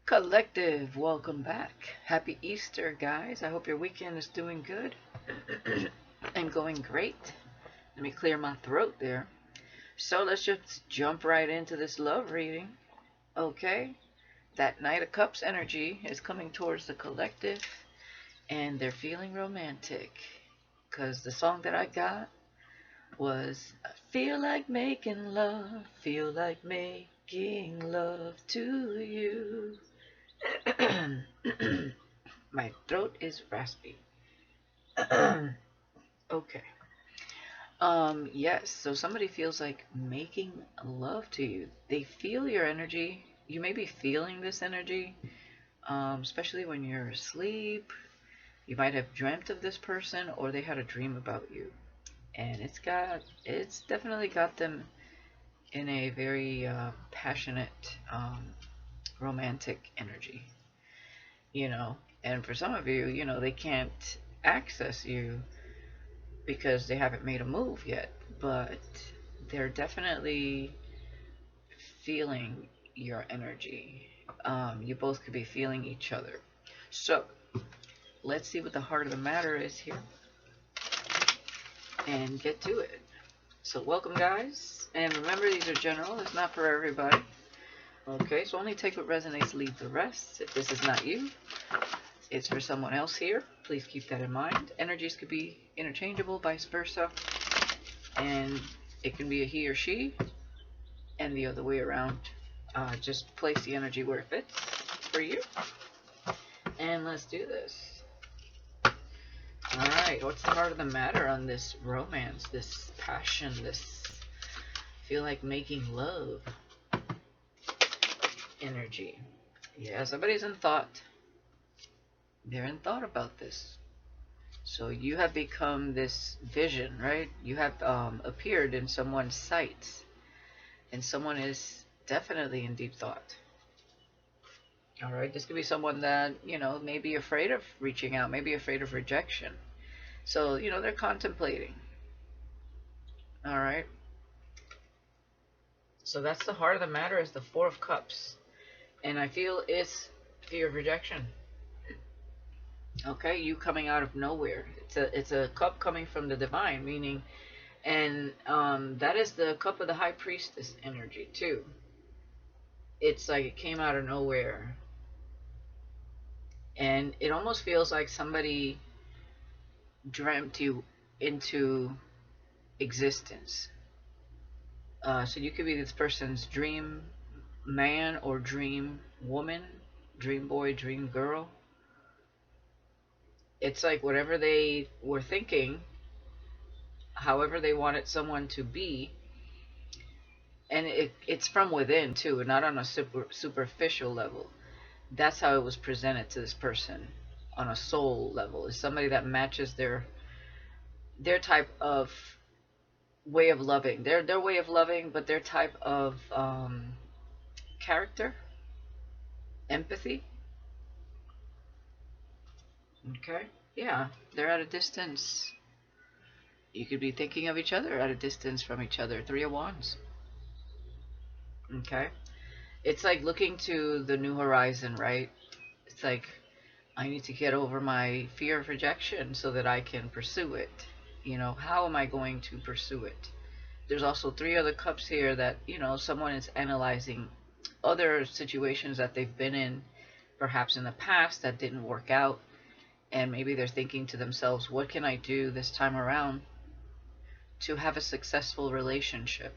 Collective, welcome back. Happy Easter, guys. I hope your weekend is doing good and going great. Let me clear my throat there. So let's just jump right into this love reading. Okay, that Knight of Cups energy is coming towards the collective and they're feeling romantic. Because the song that I got was I feel like making love, feel like making love to you. My throat is raspy. Okay. Yes, so somebody feels like making love to you. They feel your energy. You may be feeling this energy, especially when you're asleep. You might have dreamt of this person or they had a dream about you. And it's definitely got them in a very passionate, romantic energy, you know. And for some of you, they can't access you because they haven't made a move yet, but they're definitely feeling your energy. You both could be feeling each other. So let's see what the heart of the matter is here and get to it. So welcome, guys, and remember, these are general. It's not for everybody. Okay, so only take what resonates, leave the rest. If this is not you, it's for someone else here. Please keep that in mind. Energies could be interchangeable, vice versa, and it can be a he or she and the other way around. Just place the energy where it fits for you, and let's do this. All right, what's the heart of the matter on this romance, this passion, this feel like making love energy? Yeah, somebody's in thought. They're in thought about this. So you have become this vision, right? You have appeared in someone's sight, and someone is definitely in deep thought. All right, this could be someone that, may be afraid of reaching out, maybe afraid of rejection. So, they're contemplating. All right. So that's the heart of the matter, is the Four of Cups. And I feel it's fear of rejection. Okay, you coming out of nowhere. It's a cup coming from the divine, meaning, and that is the cup of the high priestess energy too. It's like it came out of nowhere, and it almost feels like somebody dreamt you into existence. So you could be this person's dream man or dream woman, dream boy, dream girl. It's like whatever they were thinking, however they wanted someone to be, and it's from within too, not on a superficial level. That's how it was presented to this person on a soul level. Is somebody that matches their type of way of loving, their way of loving, but their type of character, empathy. Okay, yeah, they're at a distance. You could be thinking of each other at a distance from each other. Three of Wands. Okay, it's like looking to the new horizon, right? It's like, I need to get over my fear of rejection so that I can pursue it. How am I going to pursue it? There's also three other cups here that, someone is analyzing other situations that they've been in, perhaps in the past, that didn't work out. And maybe they're thinking to themselves, what can I do this time around to have a successful relationship?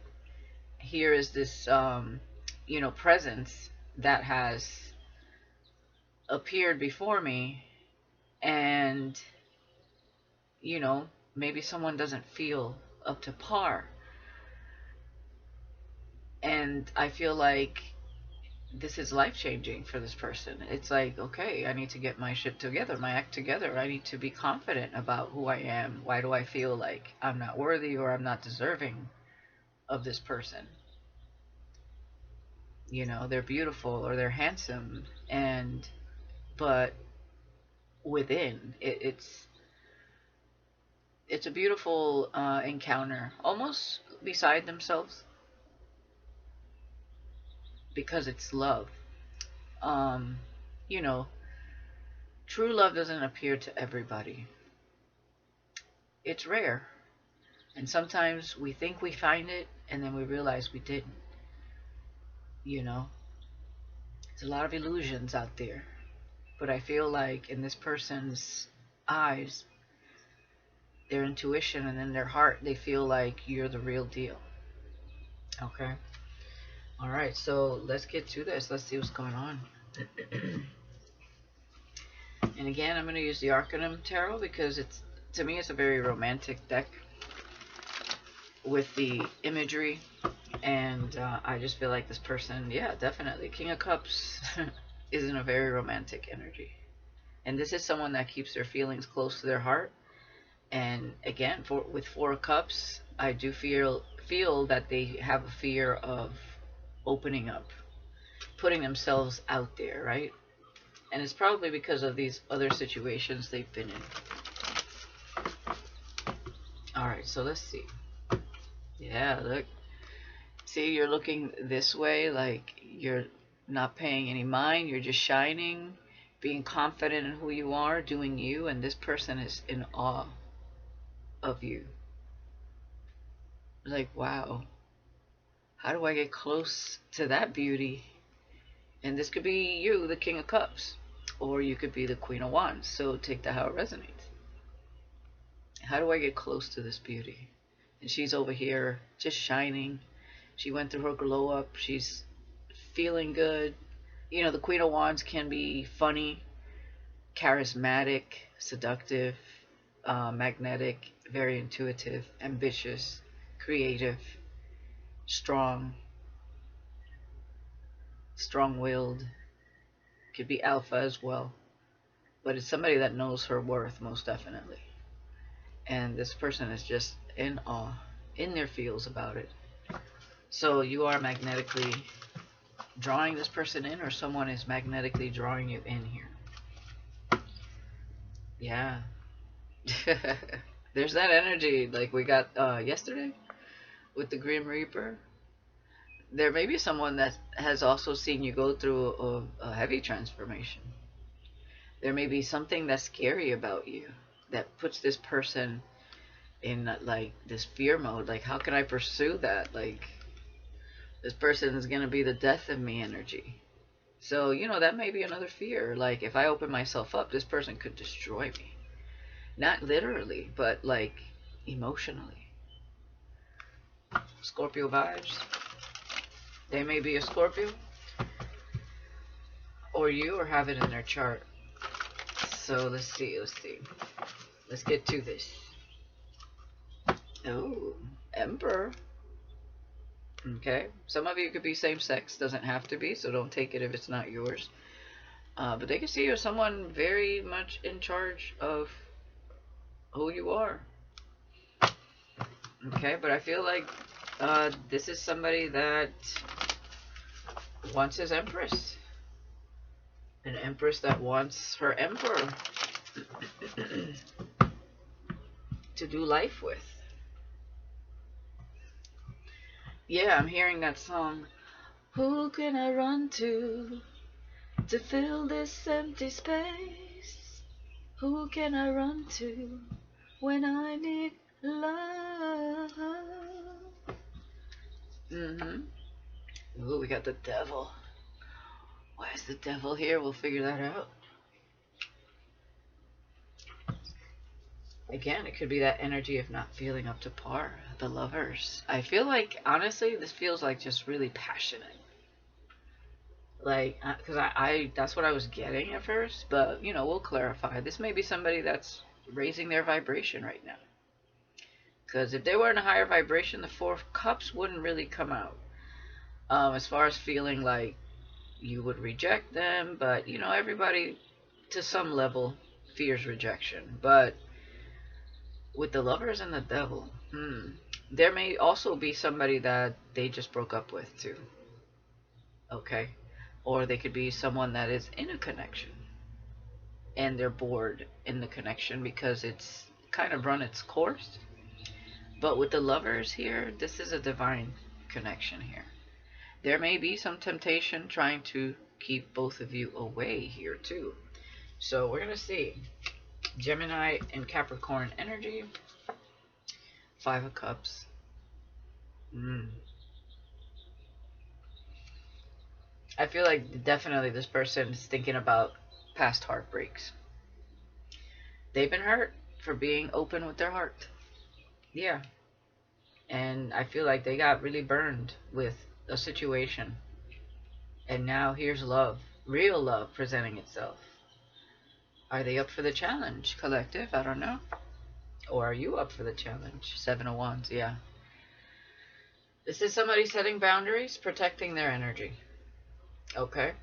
Here is this, presence that has appeared before me, and, maybe someone doesn't feel up to par. And I feel like this is life changing for this person. It's like, okay, I need to get my shit together, my act together. I need to be confident about who I am. Why do I feel like I'm not worthy or I'm not deserving of this person? They're beautiful or they're handsome, but within it's a beautiful encounter, almost beside themselves, because it's love. Um, you know, true love doesn't appear to everybody. It's rare. And sometimes we think we find it and then we realize we didn't. You know, there's a lot of illusions out there. But I feel like in this person's eyes, their intuition, and in their heart, they feel like you're the real deal. Okay? Alright, so let's get to this. Let's see what's going on. And again, I'm going to use the Arcanum Tarot because it's, to me, it's a very romantic deck with the imagery. And I just feel like this person, yeah, definitely. King of Cups is in a very romantic energy. And this is someone that keeps their feelings close to their heart. And again, with Four of Cups, I do feel that they have a fear of opening up, putting themselves out there, right? And it's probably because of these other situations they've been in. Alright, so let's see. Yeah, look. See, you're looking this way, like you're not paying any mind, you're just shining, being confident in who you are, doing you, and this person is in awe of you. Like, wow, how do I get close to that beauty? And this could be you, the King of Cups, or you could be the Queen of Wands, so take that how it resonates. How do I get close to this beauty? And she's over here just shining. She went through her glow up. She's feeling good. You know, the Queen of Wands can be funny, charismatic, seductive, magnetic, very intuitive, ambitious, creative, strong-willed. Could be alpha as well. But it's somebody that knows her worth, most definitely. And this person is just in awe, in their feels about it. So you are magnetically drawing this person in, or someone is magnetically drawing you in here. Yeah. There's that energy like we got yesterday with the Grim Reaper. There may be someone that has also seen you go through a heavy transformation. There may be something that's scary about you that puts this person in like this fear mode. Like, how can I pursue that? Like, this person is going to be the death of me energy. So, you know, that may be another fear. Like, if I open myself up, this person could destroy me. Not literally, but like emotionally. Scorpio vibes. They may be a Scorpio, or you, or have it in their chart. So let's see. Let's get to this. Oh, Emperor. Okay, some of you could be same sex, doesn't have to be, so don't take it if it's not yours. But they can see you as someone very much in charge of who you are. Okay, but I feel like this is somebody that wants his Empress. An Empress that wants her Emperor to do life with. Yeah, I'm hearing that song. Who can I run to fill this empty space? Who can I run to when I need love? Ooh, we got the devil. Why is the devil here? We'll figure that out. Again, it could be that energy of not feeling up to par. The Lovers. I feel like, honestly, this feels like just really passionate. Like, because I that's what I was getting at first, but, you know, we'll clarify. This may be somebody that's raising their vibration right now. Because if they were in a higher vibration, the Four of Cups wouldn't really come out. As far as feeling like you would reject them, but, you know, everybody, to some level, fears rejection. But with the Lovers and the Devil, there may also be somebody that they just broke up with, too. Okay? Or they could be someone that is in a connection and they're bored in the connection because it's kind of run its course. But with the Lovers here, this is a divine connection here. There may be some temptation trying to keep both of you away here too. So we're going to see Gemini and Capricorn energy. 5 of Cups. I feel like definitely this person is thinking about past heartbreaks. They've been hurt for being open with their heart. Yeah. And I feel like they got really burned with a situation. And now here's love, real love presenting itself. Are they up for the challenge, collective? I don't know. Or are you up for the challenge? 7 of Wands, yeah. This is somebody setting boundaries, protecting their energy. Okay?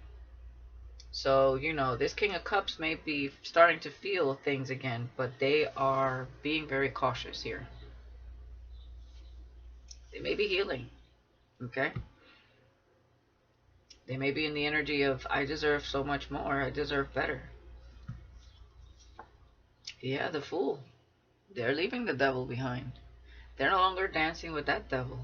So, you know, this King of Cups may be starting to feel things again, but they are being very cautious here. They may be healing. Okay? They may be in the energy of, I deserve so much more. I deserve better. Yeah, the Fool. They're leaving the devil behind. They're no longer dancing with that devil.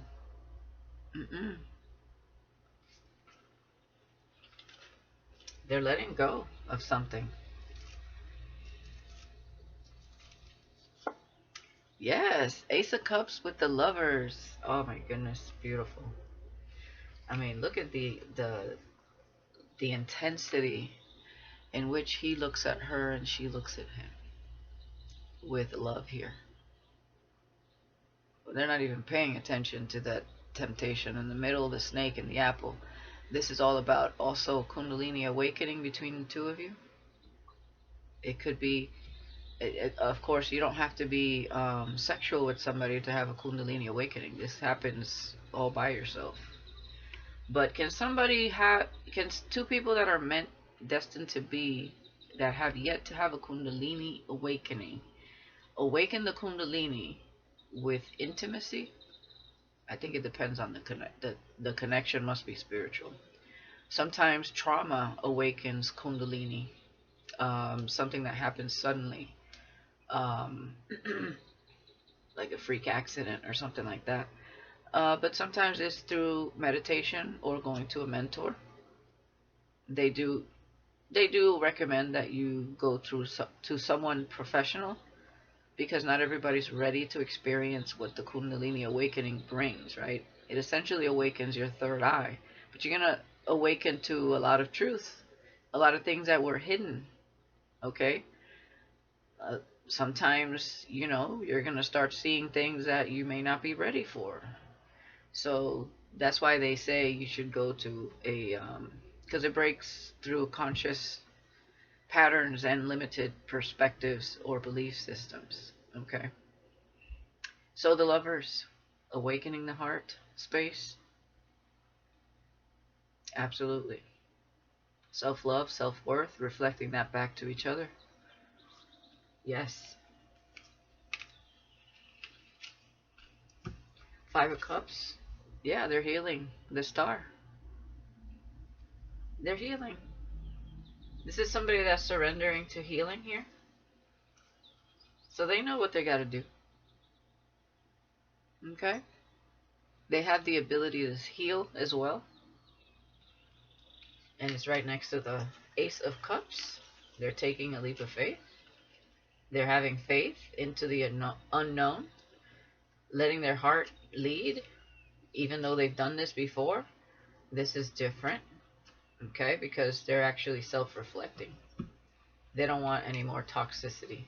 They're letting go of something. Yes, Ace of Cups with the Lovers. Oh my goodness, beautiful. I mean, look at the intensity in which he looks at her and she looks at him with love here. They're not even paying attention to that temptation in the middle of the snake and the apple. This is all about also Kundalini awakening between the two of you. It could be, of course, you don't have to be sexual with somebody to have a Kundalini awakening. This happens all by yourself. But can two people that are destined to be, that have yet to have a Kundalini awakening, awaken the Kundalini with intimacy? I think it depends on the connection must be spiritual. Sometimes trauma awakens Kundalini, something that happens suddenly, like a freak accident or something like that. But sometimes it's through meditation or going to a mentor. They do recommend that you go to someone professional, because not everybody's ready to experience what the Kundalini awakening brings, right? It essentially awakens your third eye, but you're going to awaken to a lot of truth, a lot of things that were hidden, okay? Sometimes, you know, you're going to start seeing things that you may not be ready for. So that's why they say you should go to because it breaks through conscious patterns and limited perspectives or belief systems. Okay. So the Lovers, awakening the heart space. Absolutely. Self-love, self-worth, reflecting that back to each other. Yes. 5 of Cups. Yeah, they're healing the Star. They're healing. This is somebody that's surrendering to healing here. So they know what they got to do. Okay? They have the ability to heal as well. And it's right next to the Ace of Cups. They're taking a leap of faith. They're having faith into the unknown. Letting their heart lead. Even though they've done this before, this is different. Okay? Because they're actually self-reflecting. They don't want any more toxicity.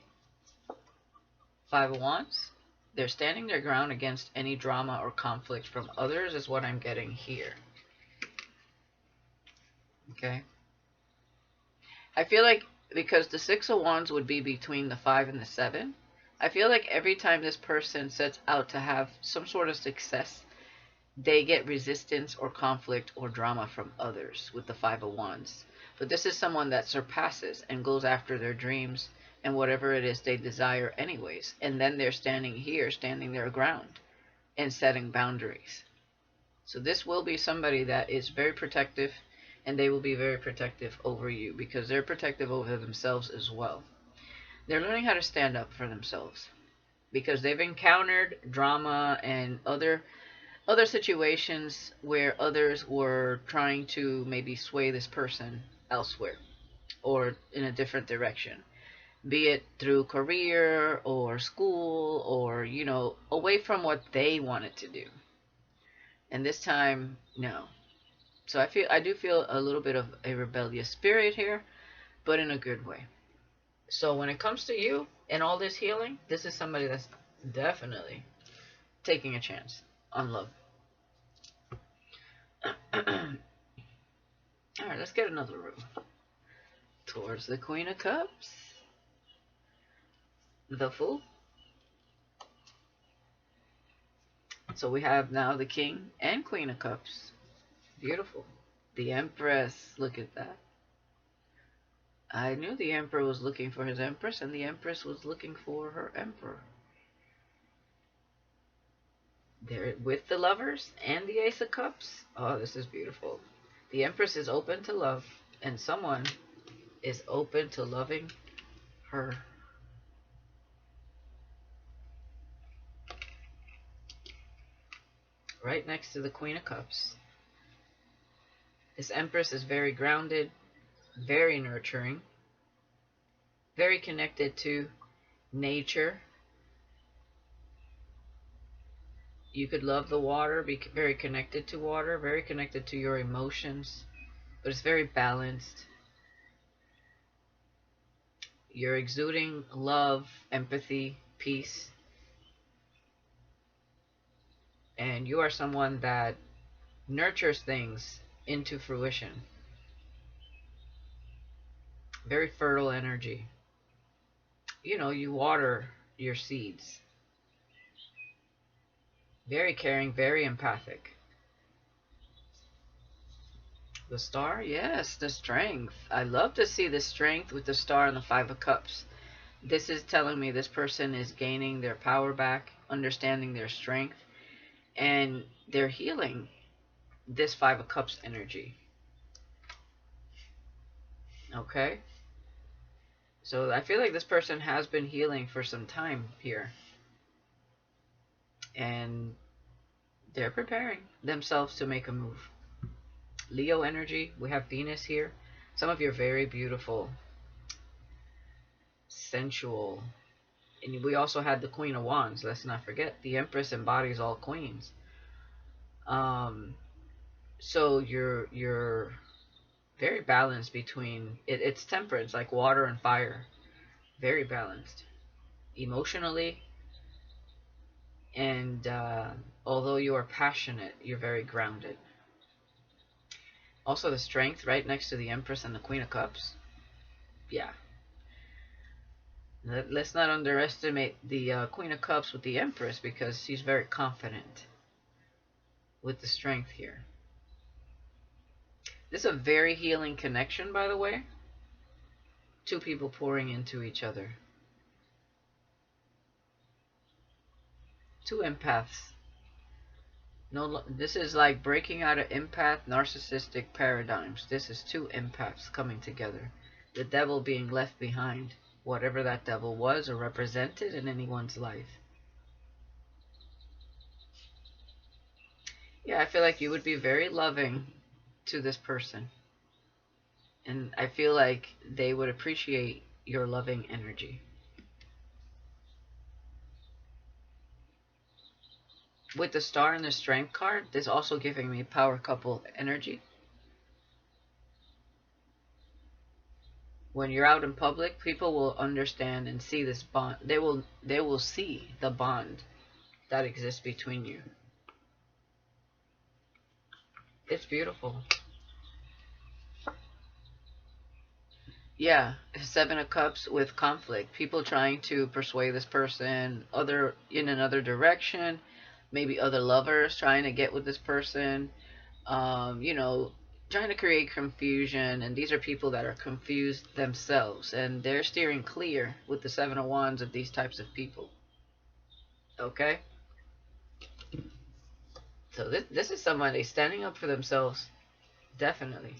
5 of Wands. They're standing their ground against any drama or conflict from others is what I'm getting here. Okay? I feel like because the 6 of Wands would be between the 5 and the 7, I feel like every time this person sets out to have some sort of success, they get resistance or conflict or drama from others with the 5 of Wands. But this is someone that surpasses and goes after their dreams and whatever it is they desire anyways. And then they're standing here, standing their ground and setting boundaries. So this will be somebody that is very protective, and they will be very protective over you because they're protective over themselves as well. They're learning how to stand up for themselves because they've encountered drama and other other situations where others were trying to maybe sway this person elsewhere or in a different direction, be it through career or school or, away from what they wanted to do. And this time, no. So I do feel a little bit of a rebellious spirit here, but in a good way. So when it comes to you and all this healing, this is somebody that's definitely taking a chance on love. Alright, let's get another room. Towards the Queen of Cups. The Fool. So we have now the King and Queen of Cups. Beautiful. The Empress. Look at that. I knew the Emperor was looking for his Empress, and the Empress was looking for her Emperor. There with the Lovers and the Ace of Cups. Oh, this is beautiful. The Empress is open to love, and someone is open to loving her. Right next to the Queen of Cups. This Empress is very grounded, very nurturing, very connected to nature. You could love the water, be very connected to water, very connected to your emotions, but it's very balanced. You're exuding love, empathy, peace, and you are someone that nurtures things into fruition. Very fertile energy. You water your seeds. Very caring, very empathic. The Star, yes, the strength. I love to see the strength with the Star and the Five of Cups. This is telling me this person is gaining their power back, understanding their strength, and they're healing this Five of Cups energy. Okay? So I feel like this person has been healing for some time here. And they're preparing themselves to make a move. Leo energy, we have Venus here. Some of you are very beautiful, sensual. And we also had the Queen of Wands. Let's not forget, the Empress embodies all queens. So you're very balanced between it's temperance, like water and fire. Very balanced emotionally, and although you are passionate, you're very grounded. Also the Strength right next to the Empress and the Queen of Cups. Yeah, let's not underestimate the Queen of Cups with the Empress, because she's very confident with the Strength here. This is a very healing connection, by the way. Two people pouring into each other. Two empaths. No, this is like breaking out of empath narcissistic paradigms. This is two empaths coming together. The devil being left behind, whatever that devil was or represented in anyone's life. Yeah, I feel like you would be very loving to this person. And I feel like they would appreciate your loving energy. With the Star and the Strength card, this is also giving me power couple energy. When you're out in public, people will understand and see this bond. They will see the bond that exists between you. It's beautiful. Yeah, Seven of Cups with conflict. People trying to persuade this person in another direction. Maybe other lovers trying to get with this person. Trying to create confusion. And these are people that are confused themselves. And they're steering clear with the Seven of Wands of these types of people. Okay? So this is somebody standing up for themselves. Definitely.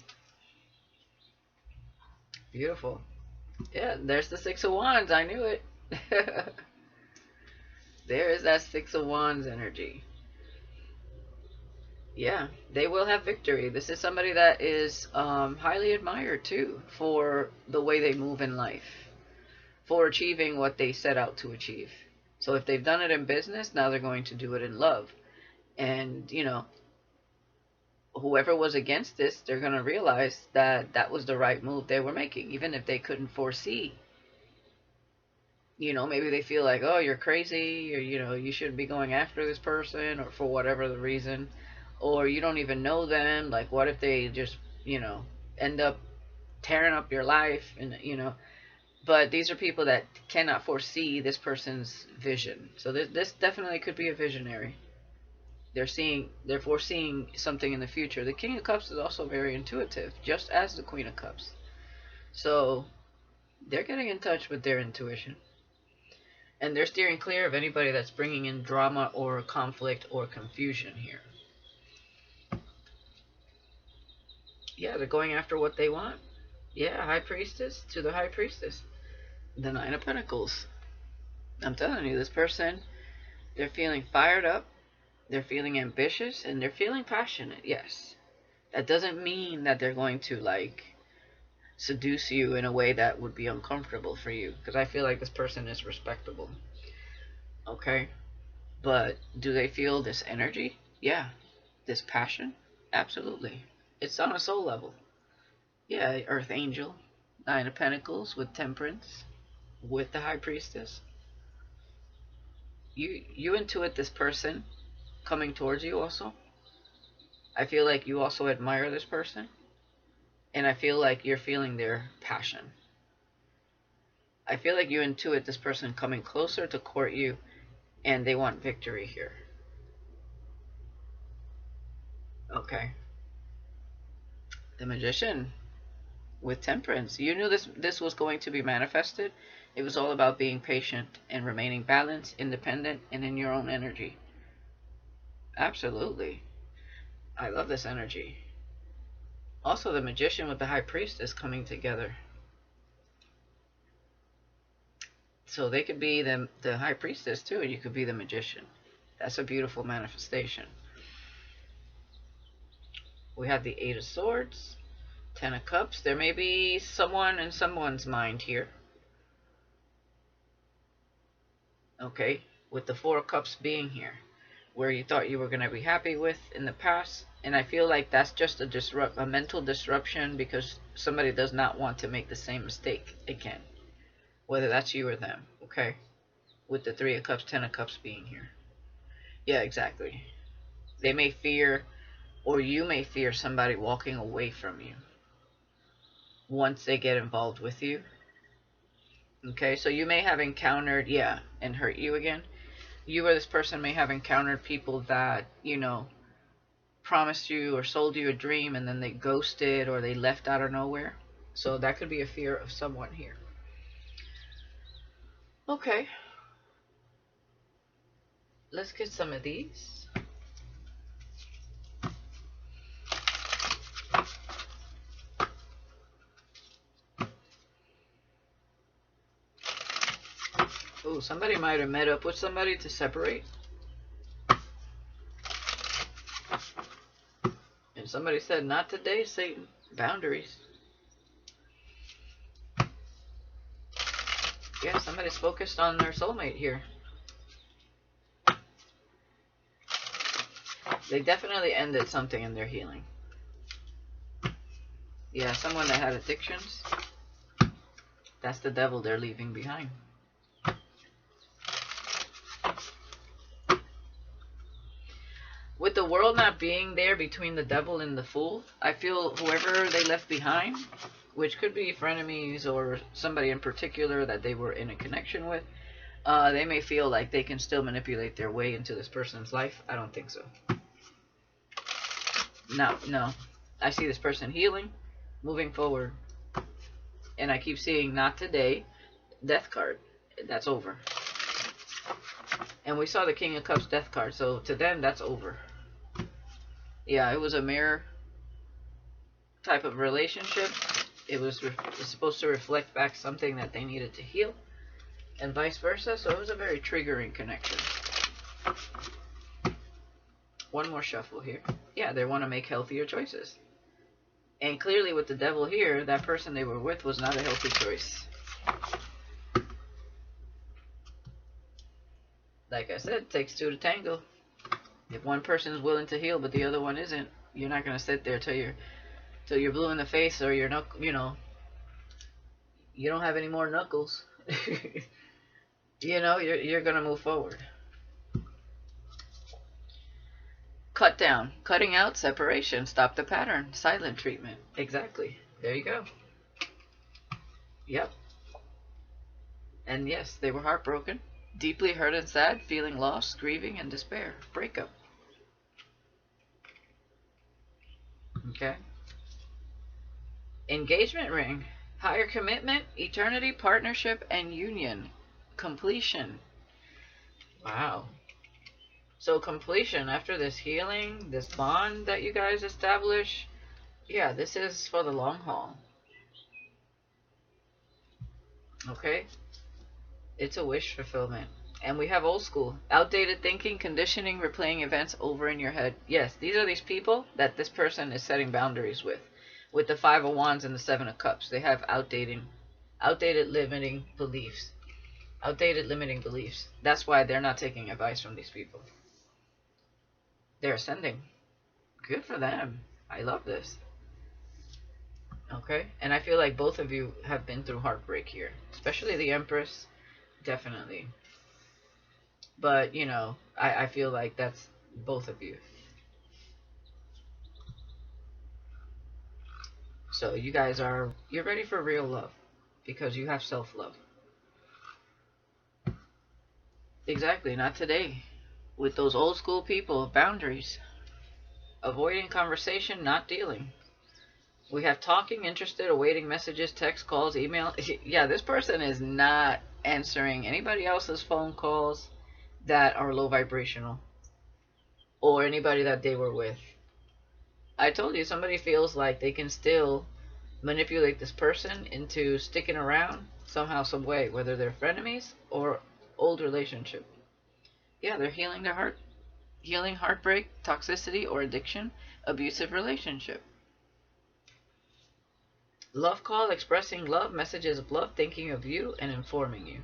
Beautiful. Yeah, there's the Six of Wands. I knew it. There is that Six of Wands energy. Yeah, they will have victory. This is somebody that is highly admired too for the way they move in life, for achieving what they set out to achieve. So if they've done it in business, now they're going to do it in love. And, you know, whoever was against this, they're going to realize that that was the right move they were making, even if they couldn't foresee. You know, maybe they feel like, oh, you're crazy, or, you know, you shouldn't be going after this person, or for whatever the reason, or you don't even know them. Like, what if they just, you know, end up tearing up your life, and, you know, but these are people that cannot foresee this person's vision. So this definitely could be a visionary. They're foreseeing something in the future. The King of Cups is also very intuitive, just as the Queen of Cups. So they're getting in touch with their intuition. And they're steering clear of anybody that's bringing in drama or conflict or confusion here. Yeah, they're going after what they want. Yeah, High Priestess to the High Priestess. The Nine of Pentacles. I'm telling you, this person, they're feeling fired up. They're feeling ambitious and they're feeling passionate, yes. That doesn't mean that they're going to, like, seduce you in a way that would be uncomfortable for you. Because I feel like this person is respectable. Okay? But do they feel this energy? Yeah. This passion? Absolutely. It's on a soul level. Yeah, Earth Angel. Nine of Pentacles with Temperance. With the High Priestess. You intuit this person coming towards you also. I feel like you also admire this person. And I feel like you're feeling their passion. I feel like you intuit this person coming closer to court you, and they want victory here. Okay. The Magician with Temperance. You knew this was going to be manifested. It was all about being patient and remaining balanced, independent, and in your own energy. Absolutely. I love this energy. Also, the Magician with the High Priestess coming together. So they could be the High Priestess too, and you could be the Magician. That's a beautiful manifestation. We have the Eight of Swords, Ten of Cups. There may be someone in someone's mind here. Okay, with the Four of Cups being here, where you thought you were going to be happy with in the past. And I feel like that's just a mental disruption because somebody does not want to make the same mistake again. Whether that's you or them, okay? With the Three of Cups, Ten of Cups being here. Yeah, exactly. They may fear, or you may fear somebody walking away from you once they get involved with you. Okay, so you may have encountered, yeah, and hurt you again. You or this person may have encountered people that, you know, promised you or sold you a dream and then they ghosted or they left out of nowhere. So that could be a fear of someone here. Okay. Let's get some of these. Oh, somebody might have met up with somebody to separate. And somebody said, not today, Satan. Boundaries. Yeah, somebody's focused on their soulmate here. They definitely ended something in their healing. Yeah, someone that had addictions. That's the devil they're leaving behind. With the world not being there between the devil and the fool, I feel whoever they left behind, which could be frenemies or somebody in particular that they were in a connection with, they may feel like they can still manipulate their way into this person's life. I don't think so. No. I see this person healing, moving forward. And I keep seeing not today, death card. That's over. And we saw the King of Cups death card. So to them, that's over. Yeah, it was a mirror type of relationship. It was supposed to reflect back something that they needed to heal. And vice versa. So it was a very triggering connection. One more shuffle here. Yeah, they want to make healthier choices. And clearly with the devil here, that person they were with was not a healthy choice. Like I said, it takes two to tango. If one person is willing to heal but the other one isn't, you're not going to sit there till you're blue in the face, or you're not, you don't have any more knuckles. You're going to move forward. Cut down, cutting out, separation, stop the pattern, silent treatment. Exactly. There you go. Yep. And yes, they were heartbroken, deeply hurt and sad, feeling lost, grieving, and despair. Breakup. Okay. Engagement ring. Higher commitment, eternity, partnership, and union. Completion. Wow. So completion, after this healing, this bond that you guys establish, yeah, this is for the long haul. Okay? It's a wish fulfillment. And we have old school. Outdated thinking, conditioning, replaying events over in your head. Yes, these are these people that this person is setting boundaries with. With the Five of Wands and the Seven of Cups. They have outdated limiting beliefs. Outdated limiting beliefs. That's why they're not taking advice from these people. They're ascending. Good for them. I love this. Okay? And I feel like both of you have been through heartbreak here. Especially the Empress. Definitely. But, I feel like that's both of you. So you guys you're ready for real love. Because you have self-love. Exactly. Not today. With those old school people, boundaries. Avoiding conversation, not dealing. We have talking, interested, awaiting messages, text, calls, email. Yeah, this person is not answering anybody else's phone calls that are low vibrational. Or anybody that they were with. I told you, somebody feels like they can still manipulate this person into sticking around somehow, some way. Whether they're frenemies or old relationship. Yeah, they're healing their heart. Healing heartbreak, toxicity, or addiction, abusive relationship. Love call, expressing love, messages of love, thinking of you, and informing you.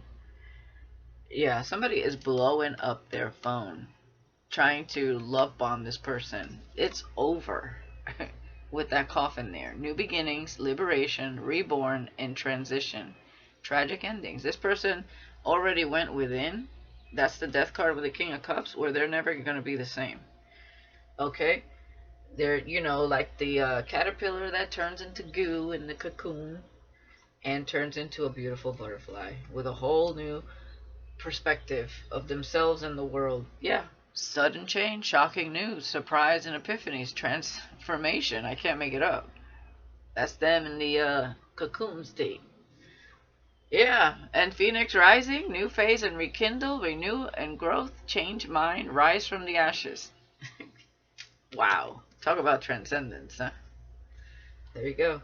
Yeah, somebody is blowing up their phone, trying to love bomb this person. It's over with that coffin there. New beginnings, liberation, reborn, and transition. Tragic endings. This person already went within. That's the death card with the King of Cups, where they're never going to be the same. Okay? They're, like the caterpillar that turns into goo in the cocoon and turns into a beautiful butterfly with a whole new perspective of themselves and the world. Yeah. Sudden change, shocking news, surprise and epiphanies, transformation. I can't make it up. That's them in the cocoon state. Yeah, and Phoenix rising, new phase and rekindle, renew and growth, change mind, rise from the ashes. Wow. Talk about transcendence, huh? There you go.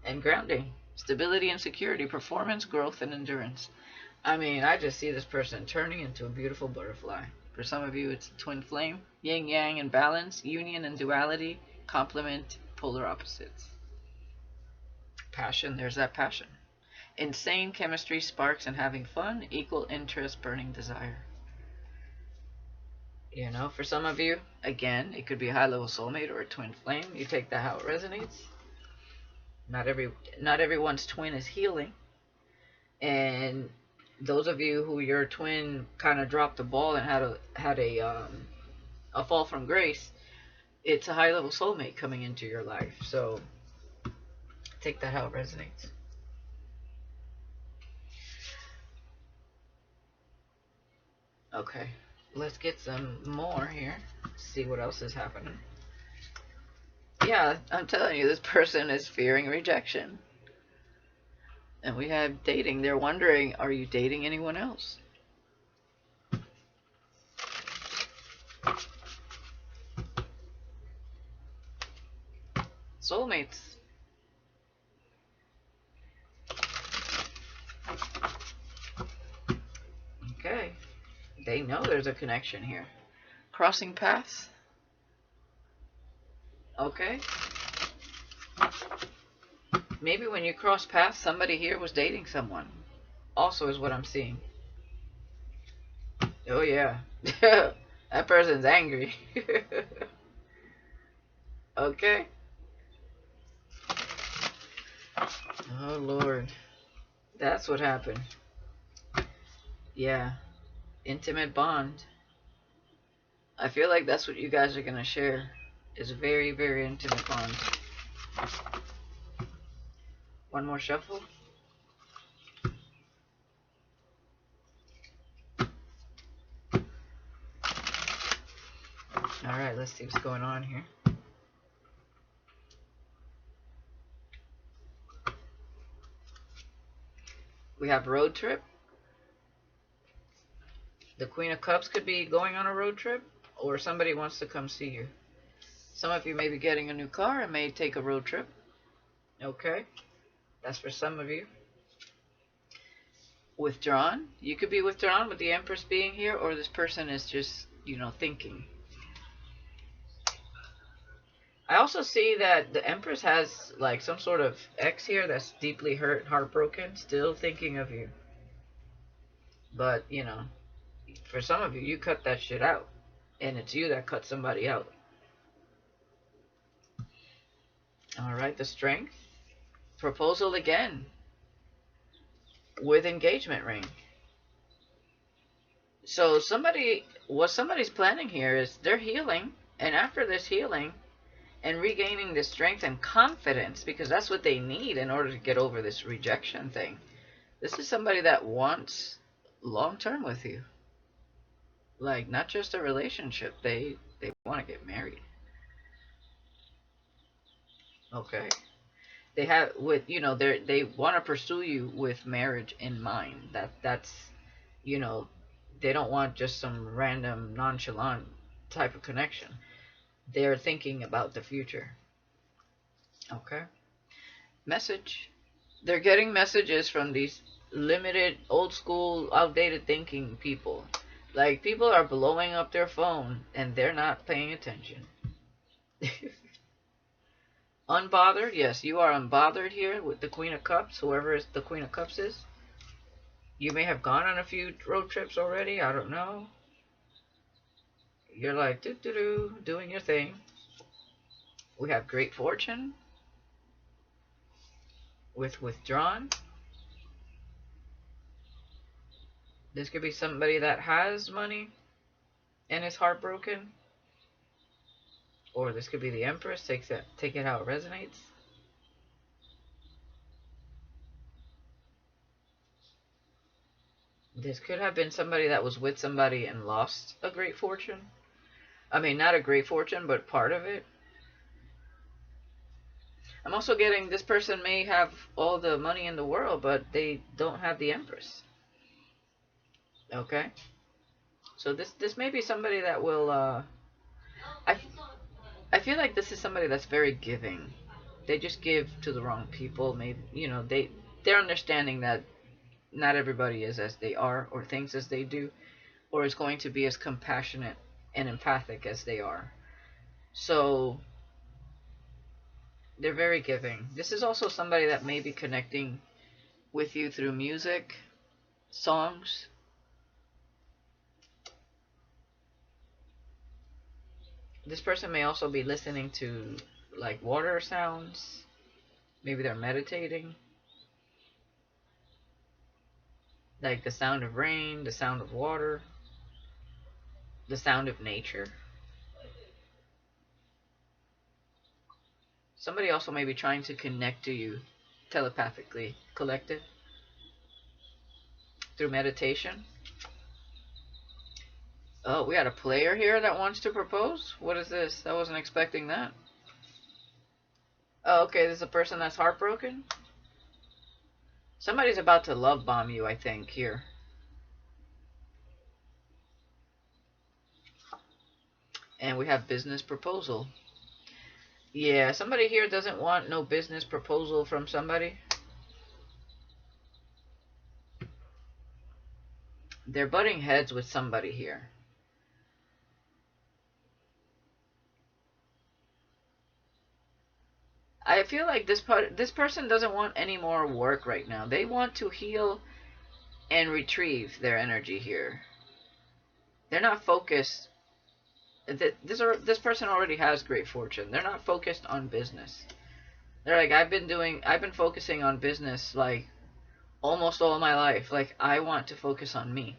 And grounding, stability and security, performance, growth, and endurance. I mean, I just see this person turning into a beautiful butterfly. For some of you, it's twin flame, yin yang and balance, union and duality, complement, polar opposites. Passion, there's that passion. Insane chemistry, sparks, and having fun, equal interest, burning desire. For some of you, again, it could be a high-level soulmate or a twin flame. You take that how it resonates. Not everyone's twin is healing. And those of you who your twin kind of dropped the ball and had a fall from grace, it's a high-level soulmate coming into your life. So take that how it resonates. Okay, let's get some more here. See what else is happening. Yeah, I'm telling you, this person is fearing rejection. And we have dating. They're wondering, are you dating anyone else? Soulmates. Okay. They know there's a connection here. Crossing paths. Okay? Maybe when you cross paths, somebody here was dating someone. Also, is what I'm seeing. Oh, yeah. That person's angry. Okay? Oh, Lord. That's what happened. Yeah. Intimate bond. I feel like that's what you guys are going to share. Is a very, very intimate bond. One more shuffle. Alright, let's see what's going on here. We have road trip. The Queen of Cups could be going on a road trip, or somebody wants to come see you. Some of you may be getting a new car and may take a road trip. Okay, that's for some of you. Withdrawn. You could be withdrawn with the Empress being here, or this person is just, thinking. I also see that the Empress has like some sort of ex here that's deeply hurt, heartbroken, still thinking of you. But, for some of you, you cut that shit out. And it's you that cut somebody out. Alright, the Strength. Proposal again. With engagement ring. So what somebody's planning here is they're healing. And after this healing and regaining the strength and confidence, because that's what they need in order to get over this rejection thing. This is somebody that wants long-term with you. Like, not just a relationship. They want to get married. Okay. They have they want to pursue you with marriage in mind. That's they don't want just some random nonchalant type of connection. They're thinking about the future. Okay. Message. They're getting messages from these limited, old school, outdated thinking people. Like, people are blowing up their phone and they're not paying attention. Unbothered, yes, you are unbothered here with the Queen of Cups, whoever the Queen of Cups is. You may have gone on a few road trips already, I don't know. You're like, doo-doo-doo, doing your thing. We have great fortune with withdrawn. This could be somebody that has money and is heartbroken. Or this could be the Empress, take it how it resonates. This could have been somebody that was with somebody and lost a great fortune. I mean, not a great fortune, but part of it. I'm also getting this person may have all the money in the world, but they don't have the Empress. Okay? So this may be somebody that will, I feel like this is somebody that's very giving. They just give to the wrong people. Maybe, they're understanding that not everybody is as they are or thinks as they do or is going to be as compassionate and empathic as they are. So they're very giving. This is also somebody that may be connecting with you through music, songs. This person may also be listening to like water sounds. Maybe they're meditating. Like the sound of rain, the sound of water, the sound of nature. Somebody also may be trying to connect to you telepathically, collective, through meditation. Oh, we got a player here that wants to propose? What is this? I wasn't expecting that. Oh, okay, this is a person that's heartbroken? Somebody's about to love bomb you, I think, here. And we have business proposal. Yeah, somebody here doesn't want no business proposal from somebody. They're butting heads with somebody here. I feel like this person doesn't want any more work right now. They want to heal and retrieve their energy here. They're not focused. This person already has great fortune. They're not focused on business. They're like, I've been focusing on business like almost all my life. Like, I want to focus on me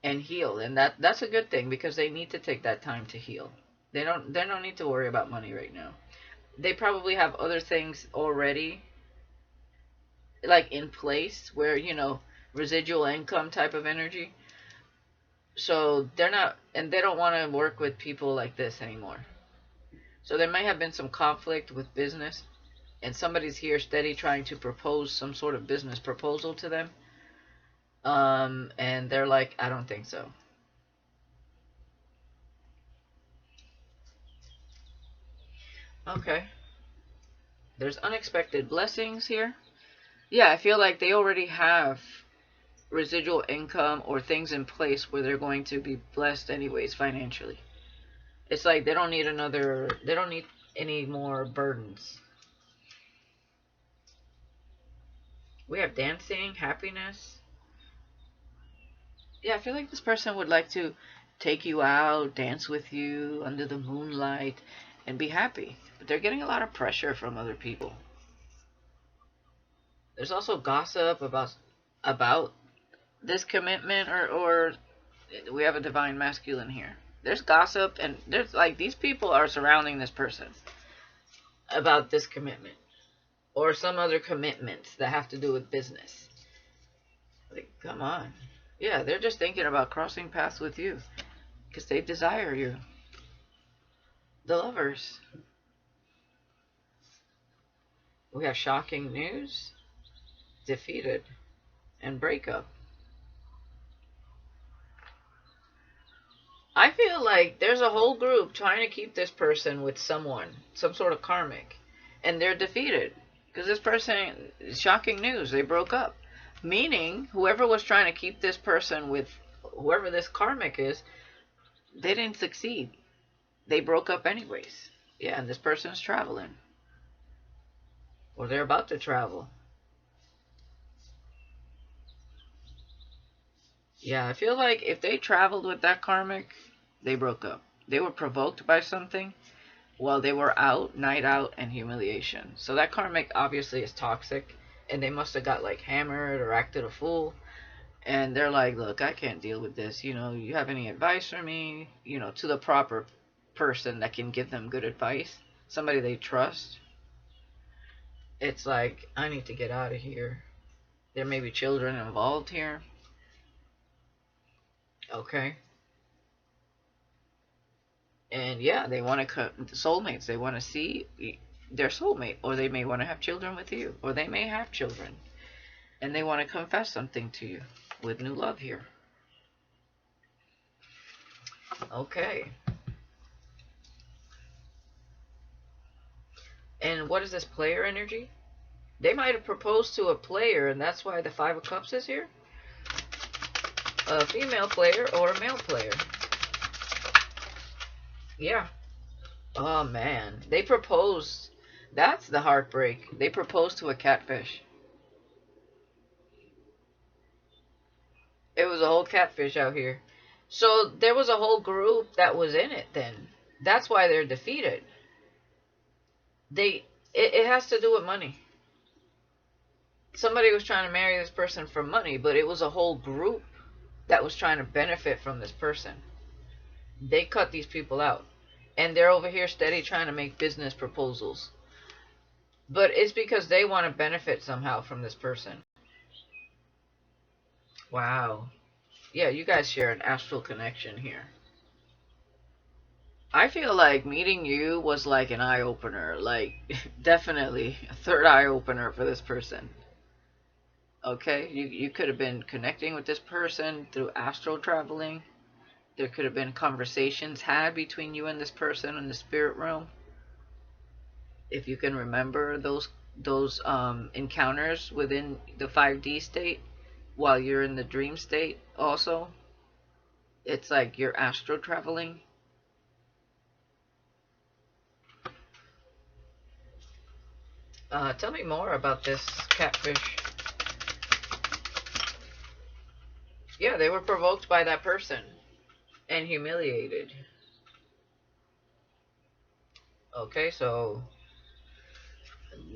and heal, and that's a good thing because they need to take that time to heal. They don't need to worry about money right now. They probably have other things already like in place where, residual income type of energy. So they're not, and they don't want to work with people like this anymore. So there may have been some conflict with business, and somebody's here steady trying to propose some sort of business proposal to them. And they're like, I don't think so. Okay. There's unexpected blessings here. Yeah, I feel like they already have residual income or things in place where they're going to be blessed anyways financially. It's like they don't need any more burdens. We have dancing, happiness. Yeah, I feel like this person would like to take you out, dance with you under the moonlight, and be happy. But they're getting a lot of pressure from other people. There's also gossip about this commitment, or we have a divine masculine here. There's gossip, and there's like these people are surrounding this person about this commitment or some other commitments that have to do with business. Like, come on. Yeah, they're just thinking about crossing paths with you because they desire you. The lovers. We have shocking news, defeated, and breakup. I feel like there's a whole group trying to keep this person with someone, some sort of karmic, and they're defeated because this person, shocking news, they broke up. Meaning, whoever was trying to keep this person with whoever this karmic is, they didn't succeed. They broke up anyways. Yeah, and this person's traveling, or they're about to travel. Yeah, I feel like if they traveled with that karmic, they broke up. They were provoked by something while they were out, night out, and humiliation. So that karmic obviously is toxic, and they must have got like hammered or acted a fool. And they're like, look, I can't deal with this. You have any advice for me? To the proper person that can give them good advice, somebody they trust. It's like, I need to get out of here. There may be children involved here. Okay. And yeah, they want to soulmates. They want to see their soulmate, or they may want to have children with you, or they may have children, and they want to confess something to you with new love here. Okay. And what is this player energy? They might have proposed to a player, and that's why the Five of Cups is here. A female player or a male player. Yeah. Oh, man. They proposed. That's the heartbreak. They proposed to a catfish. It was a whole catfish out here. So there was a whole group that was in it then. That's why they're defeated. It has to do with money. Somebody was trying to marry this person for money, but it was a whole group that was trying to benefit from this person. They cut these people out. And they're over here steady trying to make business proposals. But it's because they want to benefit somehow from this person. Wow. Yeah, you guys share an astral connection here. I feel like meeting you was like an eye opener. Like, definitely a third eye opener for this person. Okay? You could have been connecting with this person through astral traveling. There could have been conversations had between you and this person in the spirit realm. If you can remember those encounters within the 5D state while you're in the dream state also. It's like you're astral traveling. Tell me more about this catfish. Yeah, they were provoked by that person and humiliated. Okay, so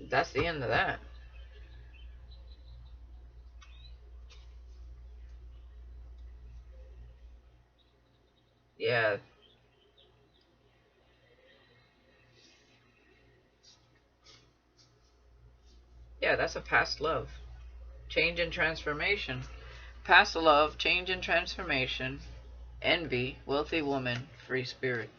that's the end of that. Yeah, yeah, that's a past love. Change and transformation. Past love, change and transformation. Envy, wealthy woman, free spirit.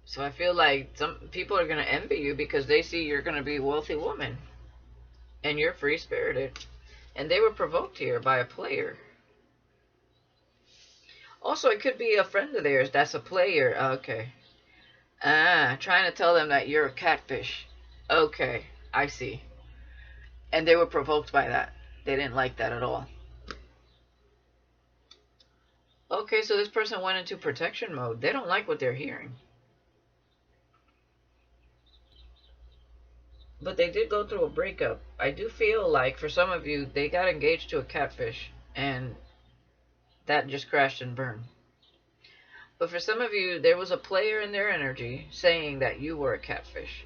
So I feel like some people are going to envy you because they see you're going to be a wealthy woman and you're free spirited. And they were provoked here by a player. Also, it could be a friend of theirs that's a player. Okay. Ah, trying to tell them that you're a catfish. Okay, I see. And they were provoked by that. They didn't like that at all. Okay, so this person went into protection mode. They don't like what they're hearing. But they did go through a breakup. I do feel like for some of you, they got engaged to a catfish and that just crashed and burned. But for some of you, there was a player in their energy saying that you were a catfish.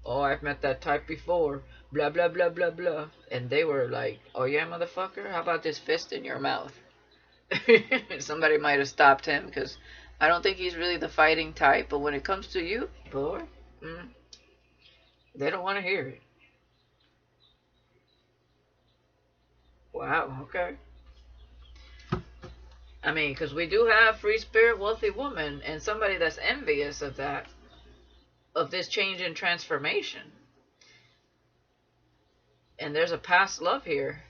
Oh, I've met that type before. Blah, blah, blah, blah, blah. And they were like, oh yeah, motherfucker? How about this fist in your mouth? Somebody might have stopped him because I don't think he's really the fighting type. But when it comes to you, boy, they don't want to hear it. Wow, okay. I mean, because we do have free spirit, wealthy woman, and somebody that's envious of that, of this change and transformation. And there's a past love here.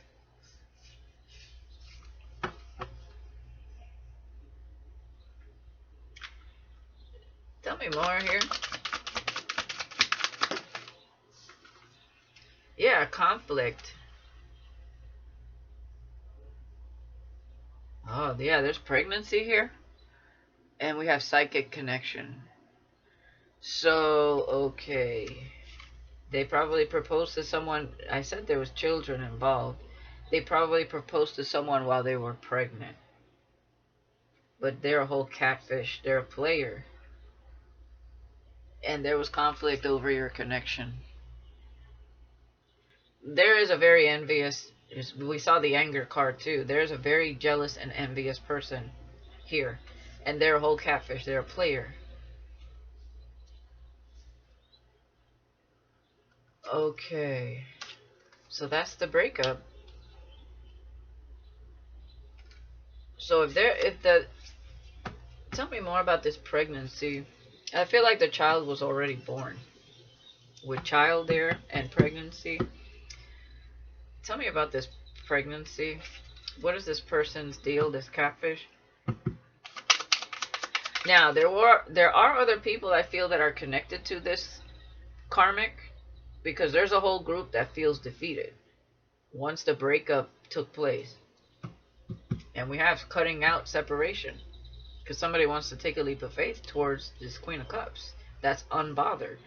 Tell me more here. Yeah, conflict. Oh, yeah, there's pregnancy here. And we have psychic connection. So, okay. They probably proposed to someone. I said there was children involved. They probably proposed to someone while they were pregnant. But they're a whole catfish. They're a player. And there was conflict over your connection. There is a very envious. We saw the anger card too. There's a very jealous and envious person here. And they're a whole catfish. They're a player. Okay. So that's the breakup. So if the tell me more about this pregnancy. I feel like the child was already born. With child there and pregnancy. Tell me about this pregnancy. What is this person's deal, this catfish? Now, there are other people I feel that are connected to this karmic because there's a whole group that feels defeated once the breakup took place. And we have cutting out separation because somebody wants to take a leap of faith towards this Queen of Cups that's unbothered.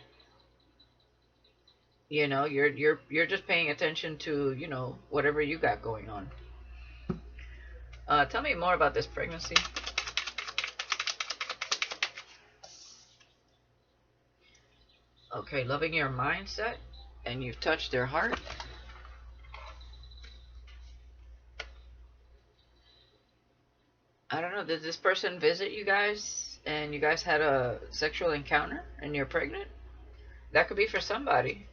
You know, you're just paying attention to, you know, whatever you got going on. Tell me more about this pregnancy. Okay, loving your mindset, and you've touched their heart. I don't know, did this person visit you guys, and you guys had a sexual encounter, and you're pregnant? That could be for somebody.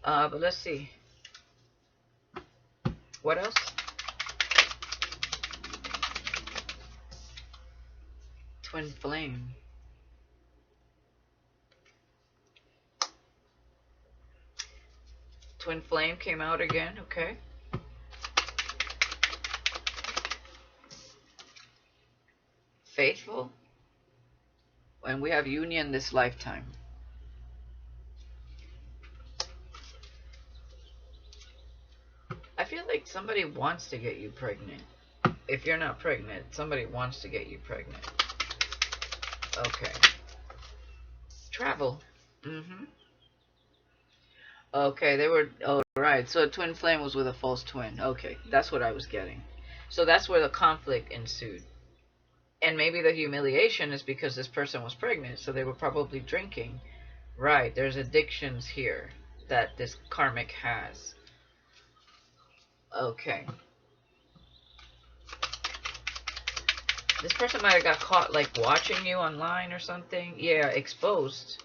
But let's see. What else? Twin flame. Twin flame came out again, okay. Faithful. And we have union this lifetime. I feel like somebody wants to get you pregnant. If you're not pregnant, somebody wants to get you pregnant. Okay. Travel. Okay, they were. Oh, right. So a twin flame was with a false twin. Okay, that's what I was getting. So that's where the conflict ensued. And maybe the humiliation is because this person was pregnant, so they were probably drinking. Right, there's addictions here that this karmic has. Okay. This person might have got caught like watching you online or something. Yeah, exposed.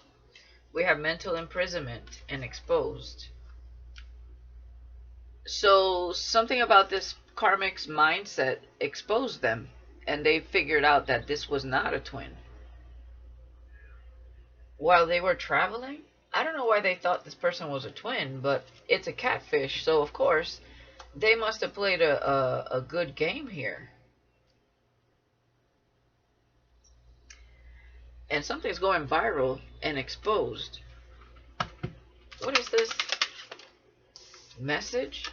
We have mental imprisonment and exposed. So something about this karmic's mindset exposed them, and they figured out that this was not a twin. While they were traveling, I don't know why they thought this person was a twin, but it's a catfish, so of course they must have played a good game here. And something's going viral and exposed. What is this message?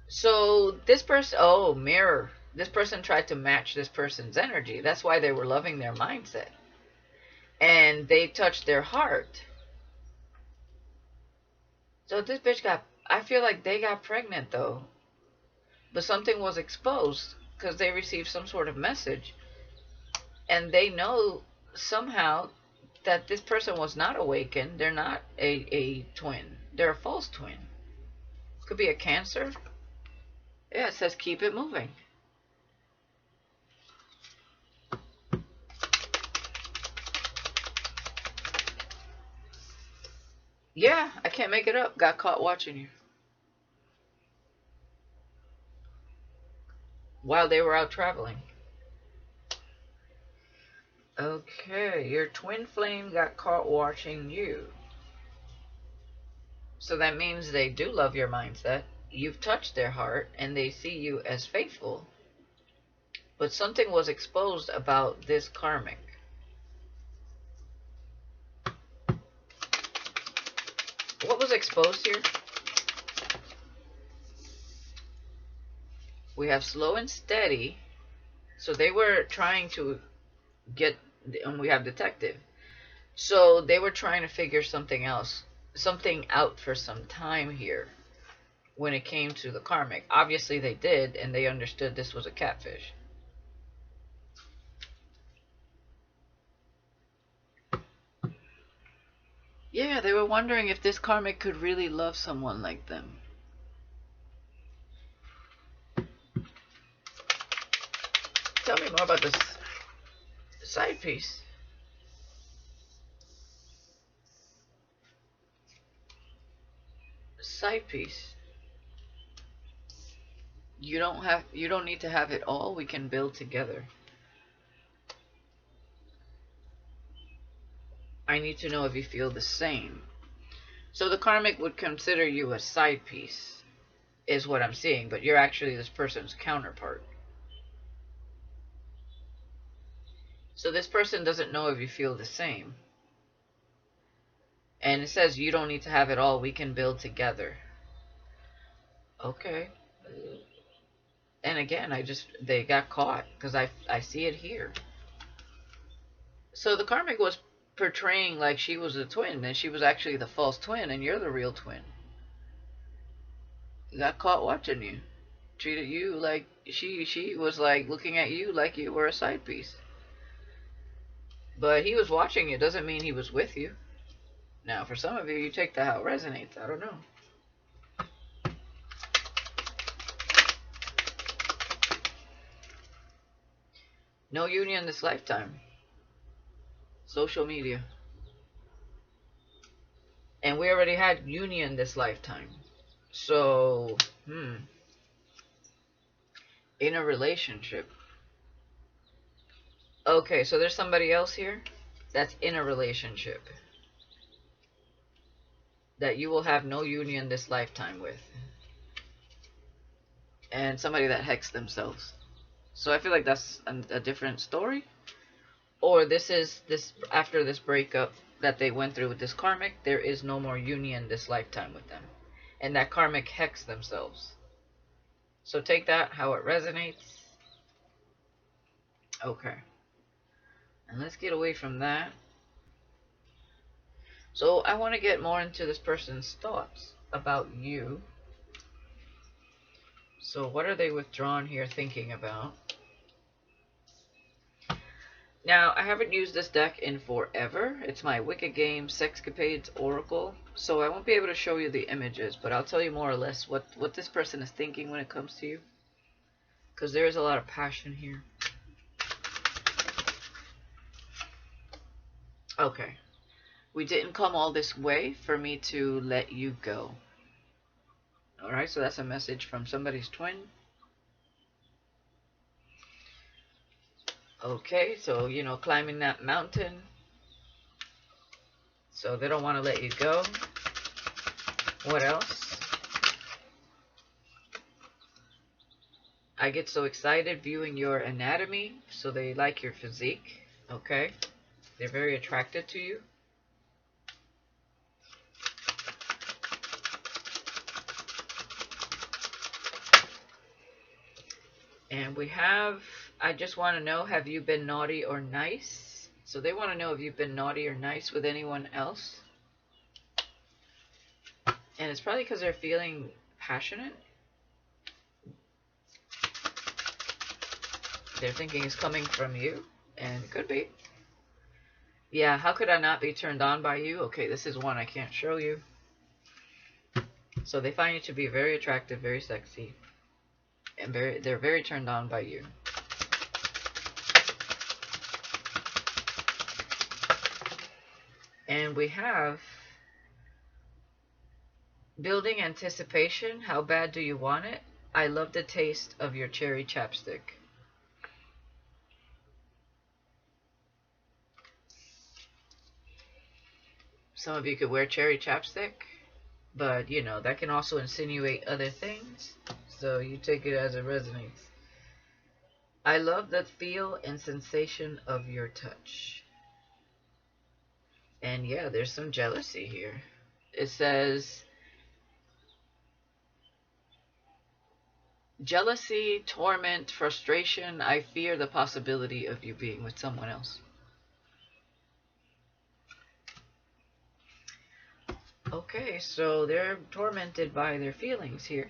So this person, oh, mirror. This person tried to match this person's energy. That's why they were loving their mindset. And they touched their heart. So this bitch got, I feel like they got pregnant though. But something was exposed because they received some sort of message. And they know somehow that this person was not awakened. They're not a twin. They're a false twin. Could be a Cancer. Yeah, it says keep it moving. Yeah, I can't make it up. Got caught watching you while they were out traveling. Okay, your twin flame got caught watching you. So that means they do love your mindset. You've touched their heart and they see you as faithful. But something was exposed about this karmic. What was exposed here? We have slow and steady. So they were trying to get, and we have detective. So they were trying to figure something out for some time here when it came to the karmic. Obviously they did, and they understood this was a catfish. Yeah, they were wondering if this karmic could really love someone like them. Tell me more about this side piece. Side piece. You don't need to have it all. We can build together. I need to know if you feel the same. So the karmic would consider you a side piece, is what I'm seeing, but you're actually this person's counterpart. So this person doesn't know if you feel the same. And it says you don't need to have it all. We can build together. Okay. And again, they got caught because I see it here. So the karmic was portraying like she was a twin, and she was actually the false twin, and you're the real twin. Got caught watching you. Treated you like she was like looking at you like you were a side piece. But he was watching you doesn't mean he was with you. Now, for some of you, you take that how it resonates. I don't know. No union this lifetime. Social media. And we already had union this lifetime. So, in a relationship. Okay, so there's somebody else here that's in a relationship that you will have no union this lifetime with. And somebody that hexed themselves. So I feel like that's a different story. Or this is after this breakup that they went through with this karmic, there is no more union this lifetime with them. And that karmic hexed themselves. So take that how it resonates. Okay. And let's get away from that. So I want to get more into this person's thoughts about you. So what are they withdrawn here thinking about? Now, I haven't used this deck in forever. It's my Wicked Game Sexcapades Oracle. So I won't be able to show you the images, but I'll tell you more or less what this person is thinking when it comes to you. Because there is a lot of passion here. Okay. We didn't come all this way for me to let you go. Alright, so that's a message from somebody's twin. Okay, so, you know, climbing that mountain. So they don't want to let you go. What else? I get so excited viewing your anatomy. So they like your physique. Okay. They're very attracted to you. And we have, I just want to know, have you been naughty or nice? So they want to know if you've been naughty or nice with anyone else. And it's probably because they're feeling passionate. They're thinking it's coming from you. And it could be. Yeah, how could I not be turned on by you? Okay, this is one I can't show you. So they find you to be very attractive, very sexy. And they're very turned on by you. And we have building anticipation. How bad do you want it? I love the taste of your cherry chapstick. Some of you could wear cherry chapstick, but you know, that can also insinuate other things. So you take it as it resonates. I love the feel and sensation of your touch. And yeah, there's some jealousy here. It says, jealousy, torment, frustration. I fear the possibility of you being with someone else. Okay, so they're tormented by their feelings here.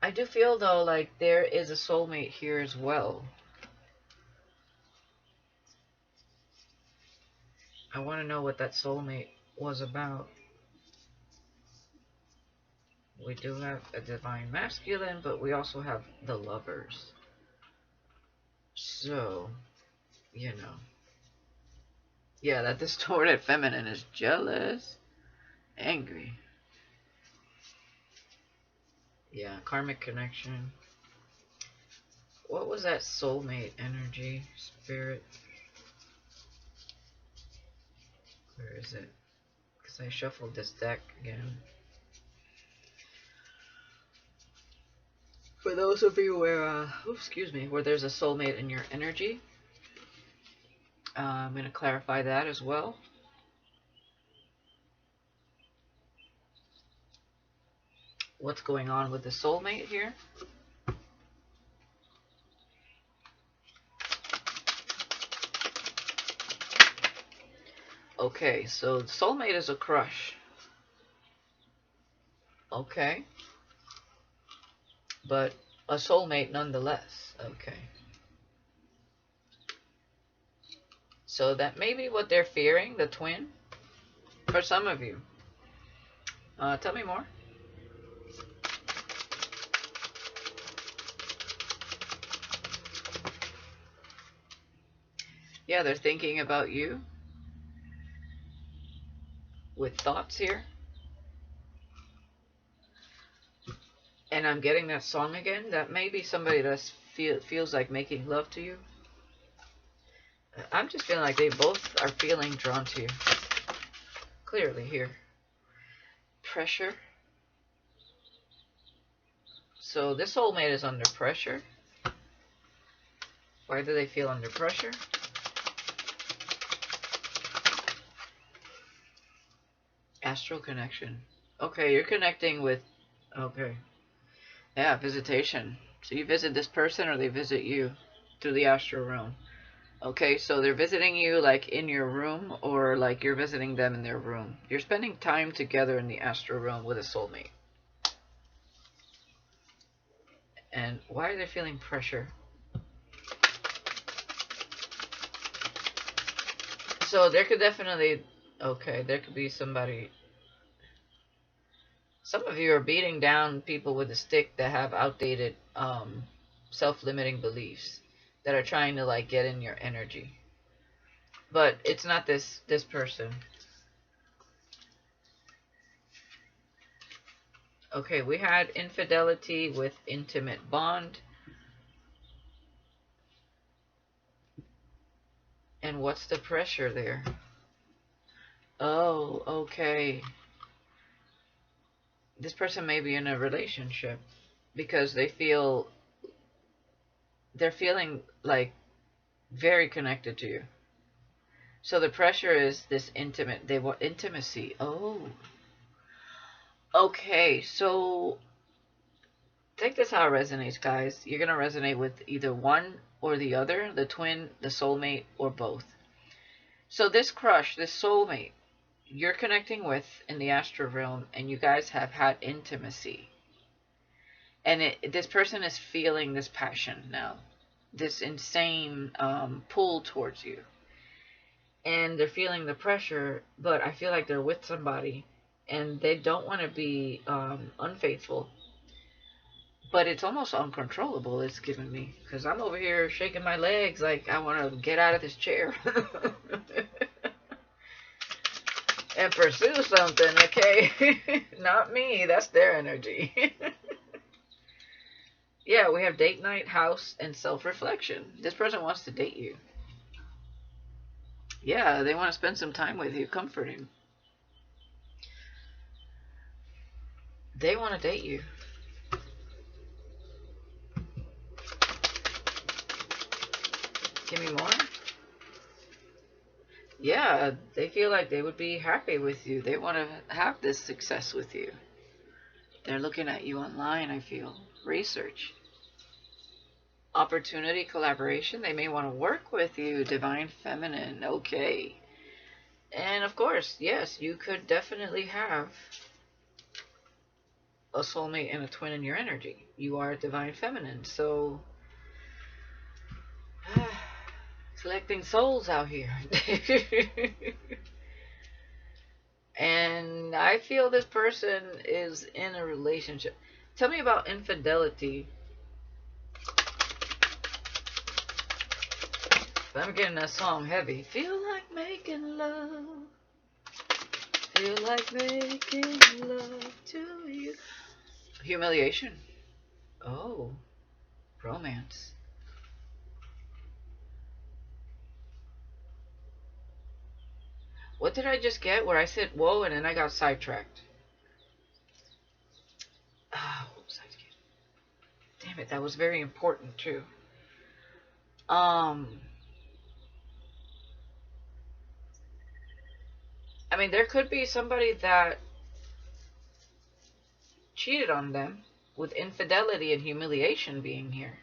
I do feel, though, like there is a soulmate here as well. I want to know what that soulmate was about. We do have a divine masculine, but we also have the lovers. So, you know. Yeah, that distorted feminine is jealous, angry. Yeah, karmic connection. What was that soulmate energy, spirit? Where is it? Because I shuffled this deck again. For those of you where, where there's a soulmate in your energy, I'm going to clarify that as well. What's going on with the soulmate here? Okay, so soulmate is a crush. Okay. But a soulmate nonetheless. Okay. So that may be what they're fearing, the twin, for some of you. Tell me more. Yeah, they're thinking about you with thoughts here. And I'm getting that song again. That may be somebody that feels like making love to you. I'm just feeling like they both are feeling drawn to you. Clearly here. Pressure. So this soulmate is under pressure. Why do they feel under pressure? Astral connection. Okay, you're connecting with... Okay. Yeah, visitation. So you visit this person or they visit you through the astral realm. Okay, so they're visiting you like in your room, or like you're visiting them in their room. You're spending time together in the astral realm with a soulmate. And why are they feeling pressure? So there could definitely, okay, there could be somebody. Some of you are beating down people with a stick that have outdated self-limiting beliefs that are trying to like get in your energy. But it's not this person. Okay, we had infidelity with intimate bond. And what's the pressure there? Oh, okay. This person may be in a relationship because they're feeling like very connected to you. So the pressure is this intimate. They want intimacy. Oh. Okay, so take this how it resonates, guys. You're going to resonate with either one or the other, the twin, the soulmate, or both. So this crush, this soulmate, you're connecting with in the astral realm, and you guys have had intimacy. And this person is feeling this passion now, this insane pull towards you. And they're feeling the pressure, but I feel like they're with somebody, and they don't want to be unfaithful. But it's almost uncontrollable, it's giving me. Because I'm over here shaking my legs like I want to get out of this chair. And pursue something, okay? Not me, that's their energy. Yeah, we have date night, house, and self-reflection. This person wants to date you. Yeah, they want to spend some time with you, comforting. They want to date you. Give me more. Yeah, they feel like they would be happy with you. They want to have this success with you. They're looking at you online, I feel. Research. Opportunity, collaboration. They may want to work with you. Divine feminine. Okay. And of course, yes, you could definitely have a soulmate and a twin in your energy. You are divine feminine. So, collecting souls out here. And I feel this person is in a relationship. Tell me about infidelity. I'm getting that song heavy. Feel like making love. Feel like making love to you. Humiliation. Oh, romance. What did I just get where I said whoa and then I got sidetracked? Oh, damn it, that was very important too. I mean, there could be somebody that cheated on them with infidelity and humiliation being here.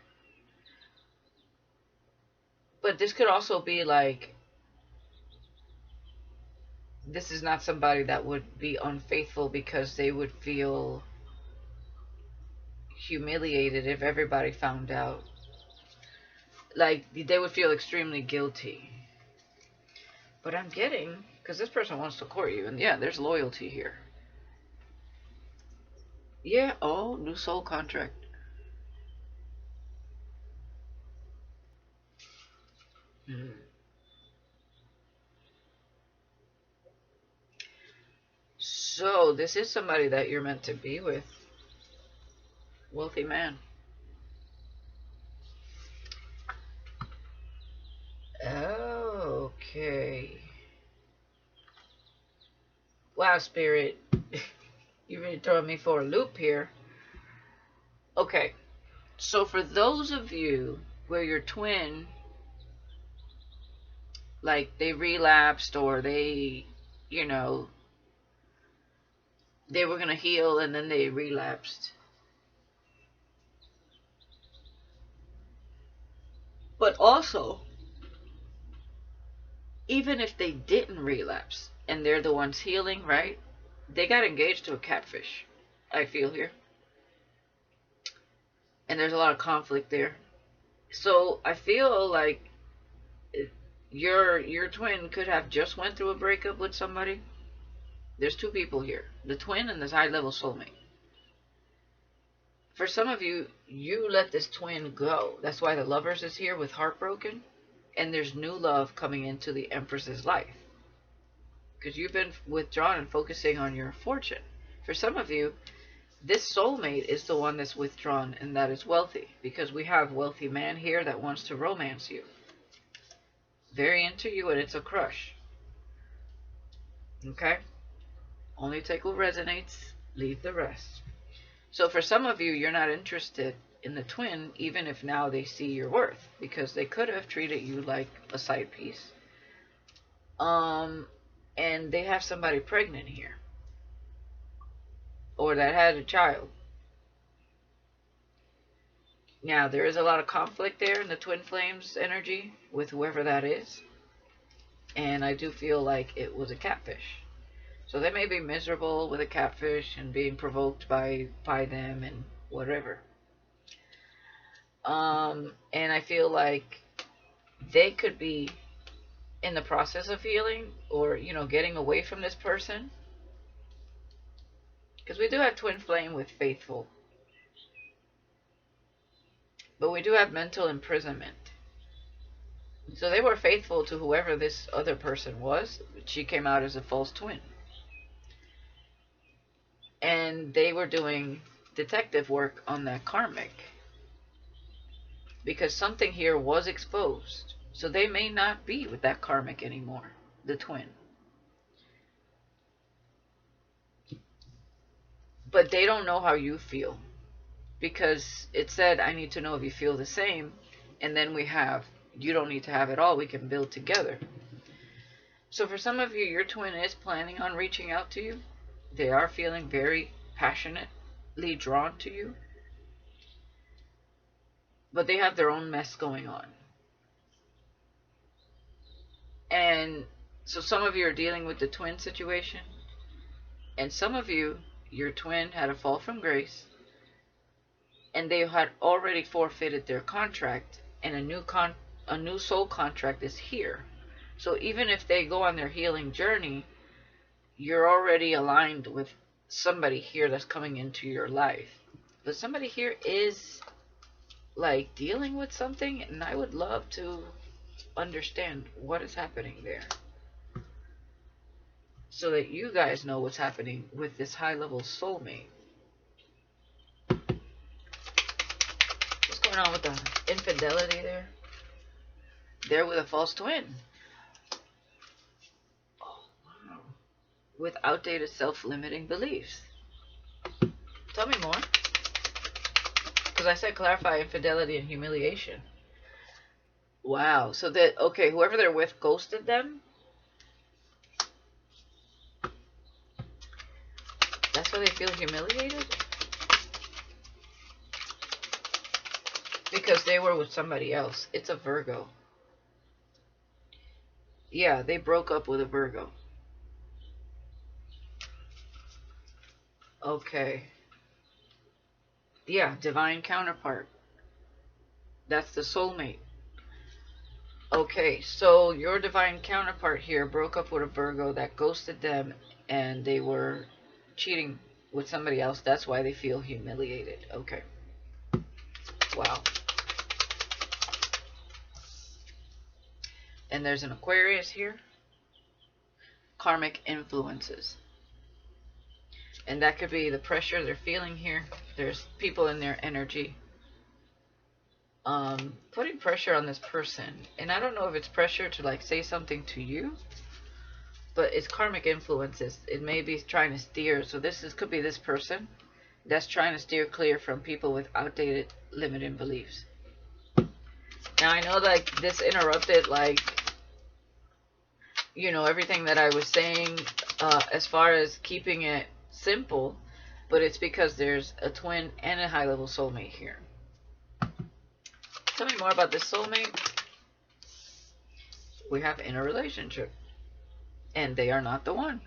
But this could also be like, this is not somebody that would be unfaithful because they would feel humiliated if everybody found out. Like, they would feel extremely guilty. But I'm getting, because this person wants to court you, and yeah, there's loyalty here. Yeah, oh, new soul contract. So, this is somebody that you're meant to be with. Wealthy man. Okay. Wow, Spirit. You really throwing me for a loop here. Okay. So, for those of you where your twin, like, they relapsed or they, you know, they were going to heal and then they relapsed. But also, even if they didn't relapse and they're the ones healing, right? They got engaged to a catfish, I feel here. And there's a lot of conflict there. So I feel like your twin could have just went through a breakup with somebody. There's two people here, the twin and this high level soulmate. For some of you, you let this twin go. That's why the Lovers is here with Heartbroken. And there's new love coming into the Empress's life. Because you've been withdrawn and focusing on your fortune. For some of you, this soulmate is the one that's withdrawn and that is wealthy. Because we have wealthy man here that wants to romance you. Very into you, and it's a crush. Okay? Only take what resonates, leave the rest. So for some of you, you're not interested in the twin, even if now they see your worth, because they could have treated you like a side piece. And they have somebody pregnant here, or that had a child. Now, there is a lot of conflict there in the twin flames energy with whoever that is. And I do feel like it was a catfish. So they may be miserable with a catfish and being provoked by them and whatever. And I feel like they could be in the process of healing or, you know, getting away from this person. Because we do have twin flame with faithful. But we do have mental imprisonment. So they were faithful to whoever this other person was. She came out as a false twin. And they were doing detective work on that karmic. Because something here was exposed. So they may not be with that karmic anymore. The twin. But they don't know how you feel. Because it said, I need to know if you feel the same. And then we have, you don't need to have it all. We can build together. So for some of you, your twin is planning on reaching out to you. They are feeling very passionately drawn to you. But they have their own mess going on. And so some of you are dealing with the twin situation. And some of you, your twin had a fall from grace. And they had already forfeited their contract. And a new soul contract is here. So even if they go on their healing journey, you're already aligned with somebody here that's coming into your life. But somebody here is like dealing with something, and I would love to understand what is happening there, so that you guys know what's happening with this high level soulmate. What's going on with the infidelity there? They're with a false twin. Oh, wow. With outdated self-limiting beliefs. Tell me more. Because I said clarify infidelity and humiliation. Wow. So that, okay, whoever they're with ghosted them. That's why they feel humiliated? Because they were with somebody else. It's a Virgo. Yeah, they broke up with a Virgo. Okay. Yeah, divine counterpart. That's the soulmate. Okay, so your divine counterpart here broke up with a Virgo that ghosted them, and they were cheating with somebody else. That's why they feel humiliated. Okay. Wow. And there's an Aquarius here. Karmic influences. And that could be the pressure they're feeling here. There's people in their energy putting pressure on this person. And I don't know if it's pressure to like say something to you, but it's karmic influences. It may be trying to steer. So could be this person that's trying to steer clear from people with outdated limiting beliefs. Now I know like this interrupted like, you know, everything that I was saying as far as keeping it simple, but it's because there's a twin and a high level soulmate here. Tell me more about this soulmate. We have in a relationship, and they are not the one.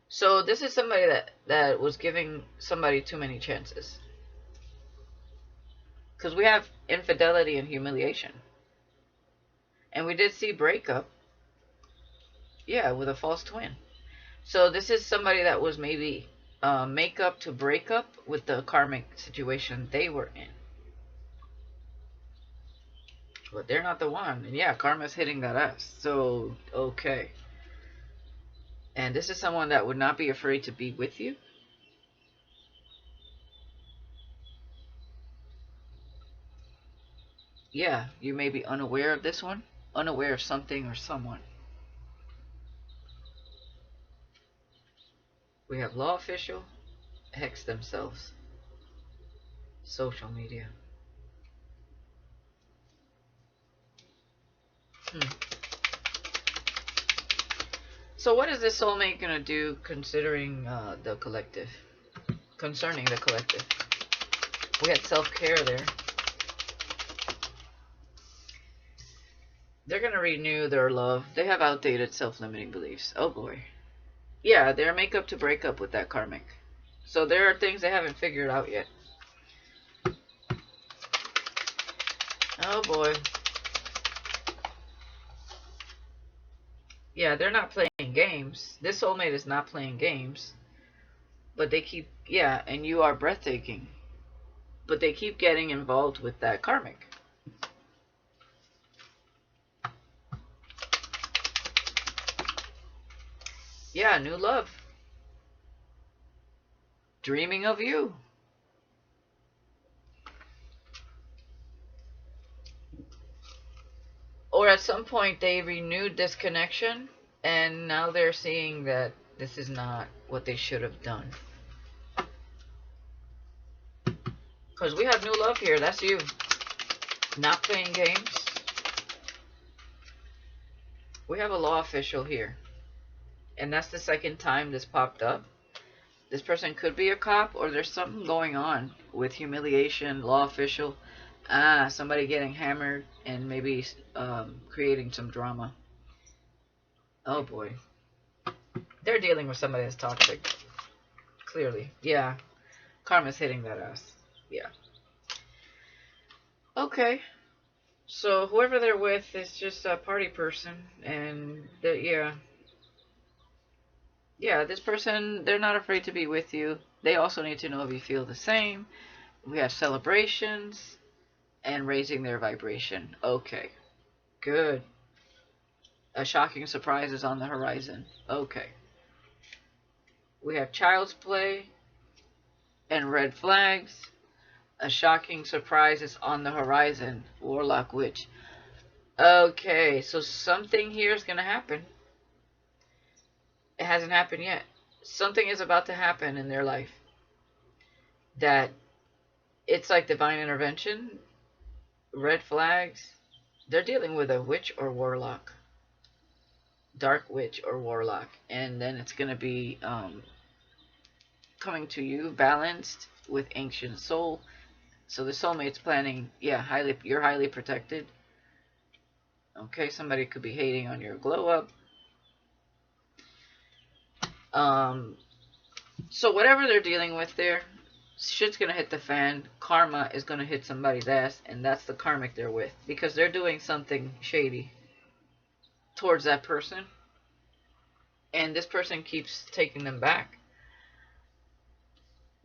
So this is somebody that was giving somebody too many chances. Because we have infidelity and humiliation. And we did see breakup. Yeah, with a false twin. So this is somebody that was maybe make up to break up with the karmic situation they were in. But they're not the one. And yeah, karma's hitting that ass. So, okay. And this is someone that would not be afraid to be with you. Yeah, you may be unaware of this one. Unaware of something or someone. We have law official, hex themselves, social media. So what is this soulmate going to do considering the collective? Concerning the collective. We had self-care there. They're going to renew their love. They have outdated self-limiting beliefs. Oh boy. Yeah, they're make up to break up with that karmic. So there are things they haven't figured out yet. Oh boy. Yeah, they're not playing games. This soulmate is not playing games. But they keep, yeah, and you are breathtaking. But they keep getting involved with that karmic. Yeah, new love. Dreaming of you. Or at some point they renewed this connection and now they're seeing that this is not what they should have done. Because we have new love here. That's you. Not playing games. We have a law official here. And that's the second time this popped up. This person could be a cop, or there's something going on with humiliation, law official. Somebody getting hammered and maybe creating some drama. Oh boy. They're dealing with somebody that's toxic. Clearly. Yeah. Karma's hitting that ass. Yeah. Okay. So whoever they're with is just a party person, and yeah. Yeah, this person, they're not afraid to be with you. They also need to know if you feel the same. We have celebrations and raising their vibration. Okay. Good. A shocking surprise is on the horizon. Okay. We have child's play and red flags. A shocking surprise is on the horizon. Warlock witch. Okay, so something here is going to happen. It hasn't happened yet. Something is about to happen in their life. That it's like divine intervention. Red flags. They're dealing with a witch or warlock. Dark witch or warlock. And then it's going to be coming to you balanced with ancient soul. So the soulmate's planning, yeah, you're highly protected. Okay, somebody could be hating on your glow up. So whatever they're dealing with there, shit's gonna hit the fan. Karma is gonna hit somebody's ass, and that's the karmic they're with. Because they're doing something shady towards that person. And this person keeps taking them back.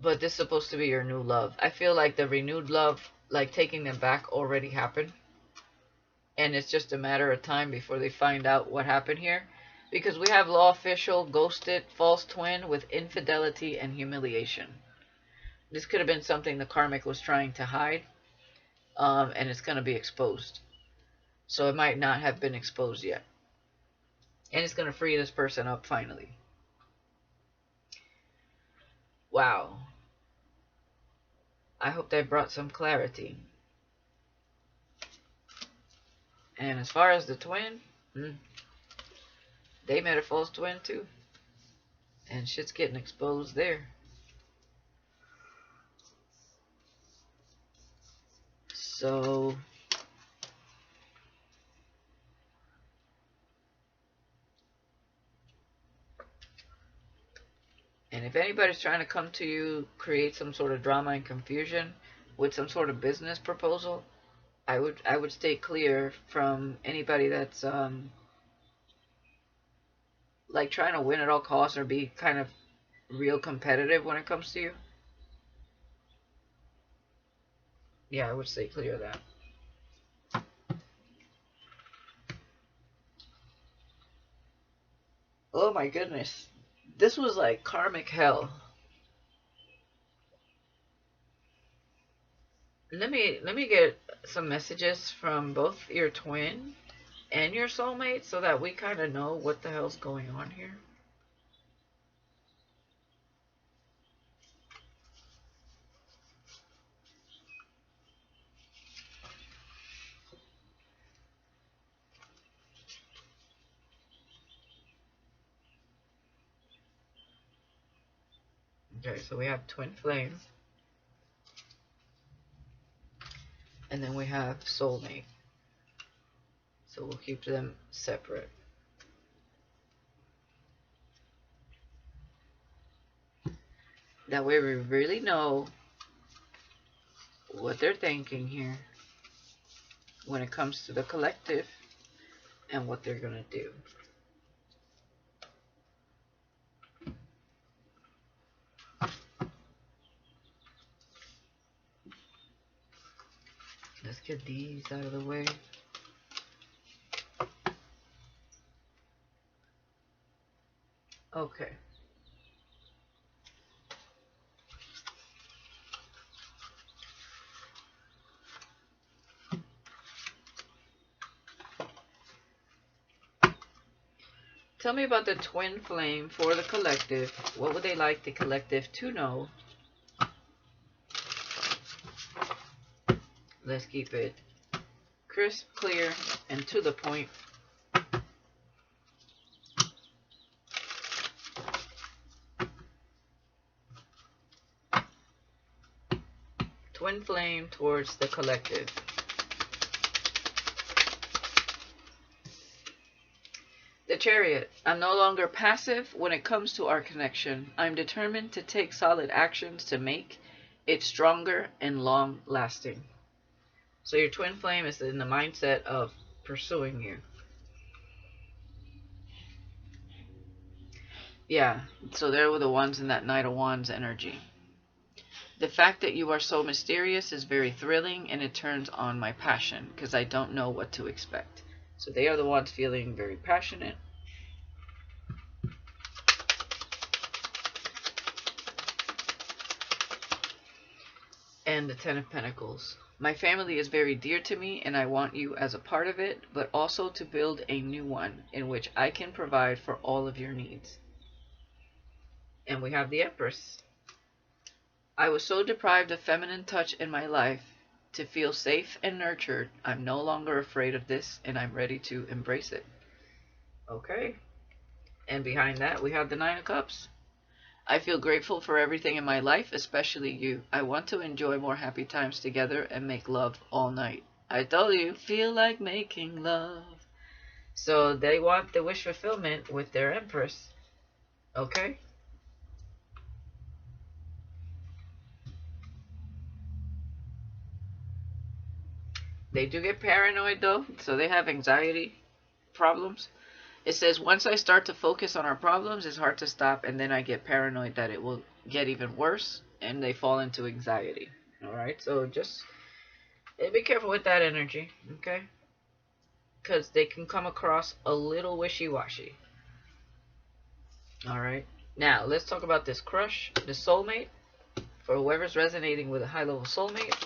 But this is supposed to be your new love. I feel like the renewed love, like taking them back, already happened. And it's just a matter of time before they find out what happened here. Because we have law official, ghosted, false twin with infidelity and humiliation. This could have been something the karmic was trying to hide. And it's going to be exposed. So it might not have been exposed yet. And it's going to free this person up finally. Wow. I hope that brought some clarity. And as far as the twin, they met a false twin too. And shit's getting exposed there. So, If anybody's trying to come to you, create some sort of drama and confusion with some sort of business proposal, I would stay clear from anybody that's like trying to win at all costs or be kind of real competitive when it comes to you. Yeah, I would stay clear of that. Oh my goodness. This was like karmic hell. Let me get some messages from both your twin and your soulmate so that we kind of know what the hell's going on here. Okay, so we have twin flame. And then we have soulmate. So we'll keep them separate. That way we really know what they're thinking here when it comes to the collective and what they're going to do. Let's get these out of the way. Okay. Tell me about the twin flame for the collective. What would they like the collective to know? Let's keep it crisp, clear, and to the point. Twin flame towards the collective. The Chariot. I'm no longer passive when it comes to our connection. I'm determined to take solid actions to make it stronger and long-lasting. So your twin flame is in the mindset of pursuing you. Yeah, so they're the ones in that Knight of Wands energy. The fact that you are so mysterious is very thrilling, and it turns on my passion because I don't know what to expect. So they are the ones feeling very passionate. And the Ten of Pentacles. My family is very dear to me, and I want you as a part of it, but also to build a new one in which I can provide for all of your needs. And we have the Empress. I was so deprived of feminine touch in my life. To feel safe and nurtured, I'm no longer afraid of this, and I'm ready to embrace it. Okay. And behind that, we have the Nine of Cups. I feel grateful for everything in my life, especially you. I want to enjoy more happy times together and make love all night. I told you, feel like making love. So they want the wish fulfillment with their Empress. Okay? They do get paranoid though, so they have anxiety problems. It says, once I start to focus on our problems, it's hard to stop, and then I get paranoid that it will get even worse, and they fall into anxiety. Alright, so just be careful with that energy, okay? Because they can come across a little wishy-washy. Alright, now let's talk about this crush, the soulmate, for whoever's resonating with a high-level soulmate.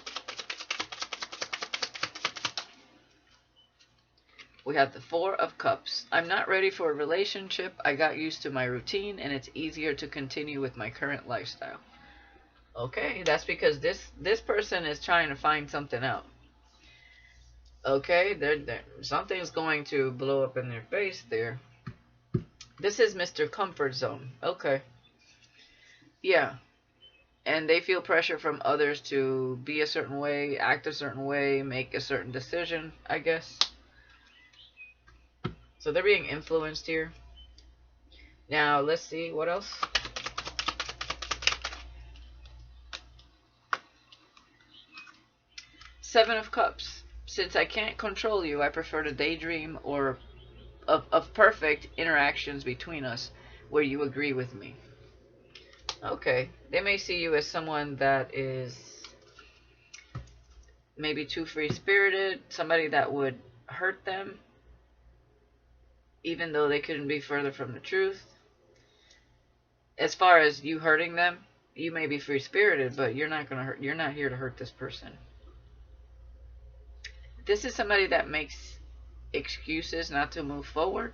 We have the Four of Cups. I'm not ready for a relationship. I got used to my routine, and it's easier to continue with my current lifestyle. Okay, that's because this person is trying to find something out. Okay, something's going to blow up in their face there. This is Mr. Comfort Zone. Okay. Yeah. And they feel pressure from others to be a certain way, act a certain way, make a certain decision, I guess. So they're being influenced here. Now, let's see what else. Seven of Cups. Since I can't control you, I prefer to daydream or of perfect interactions between us where you agree with me. Okay. They may see you as someone that is maybe too free-spirited, somebody that would hurt them, even though they couldn't be further from the truth. As far as you hurting them, you may be free-spirited, but you're not gonna hurt. You're not here to hurt this person. This is somebody that makes excuses not to move forward,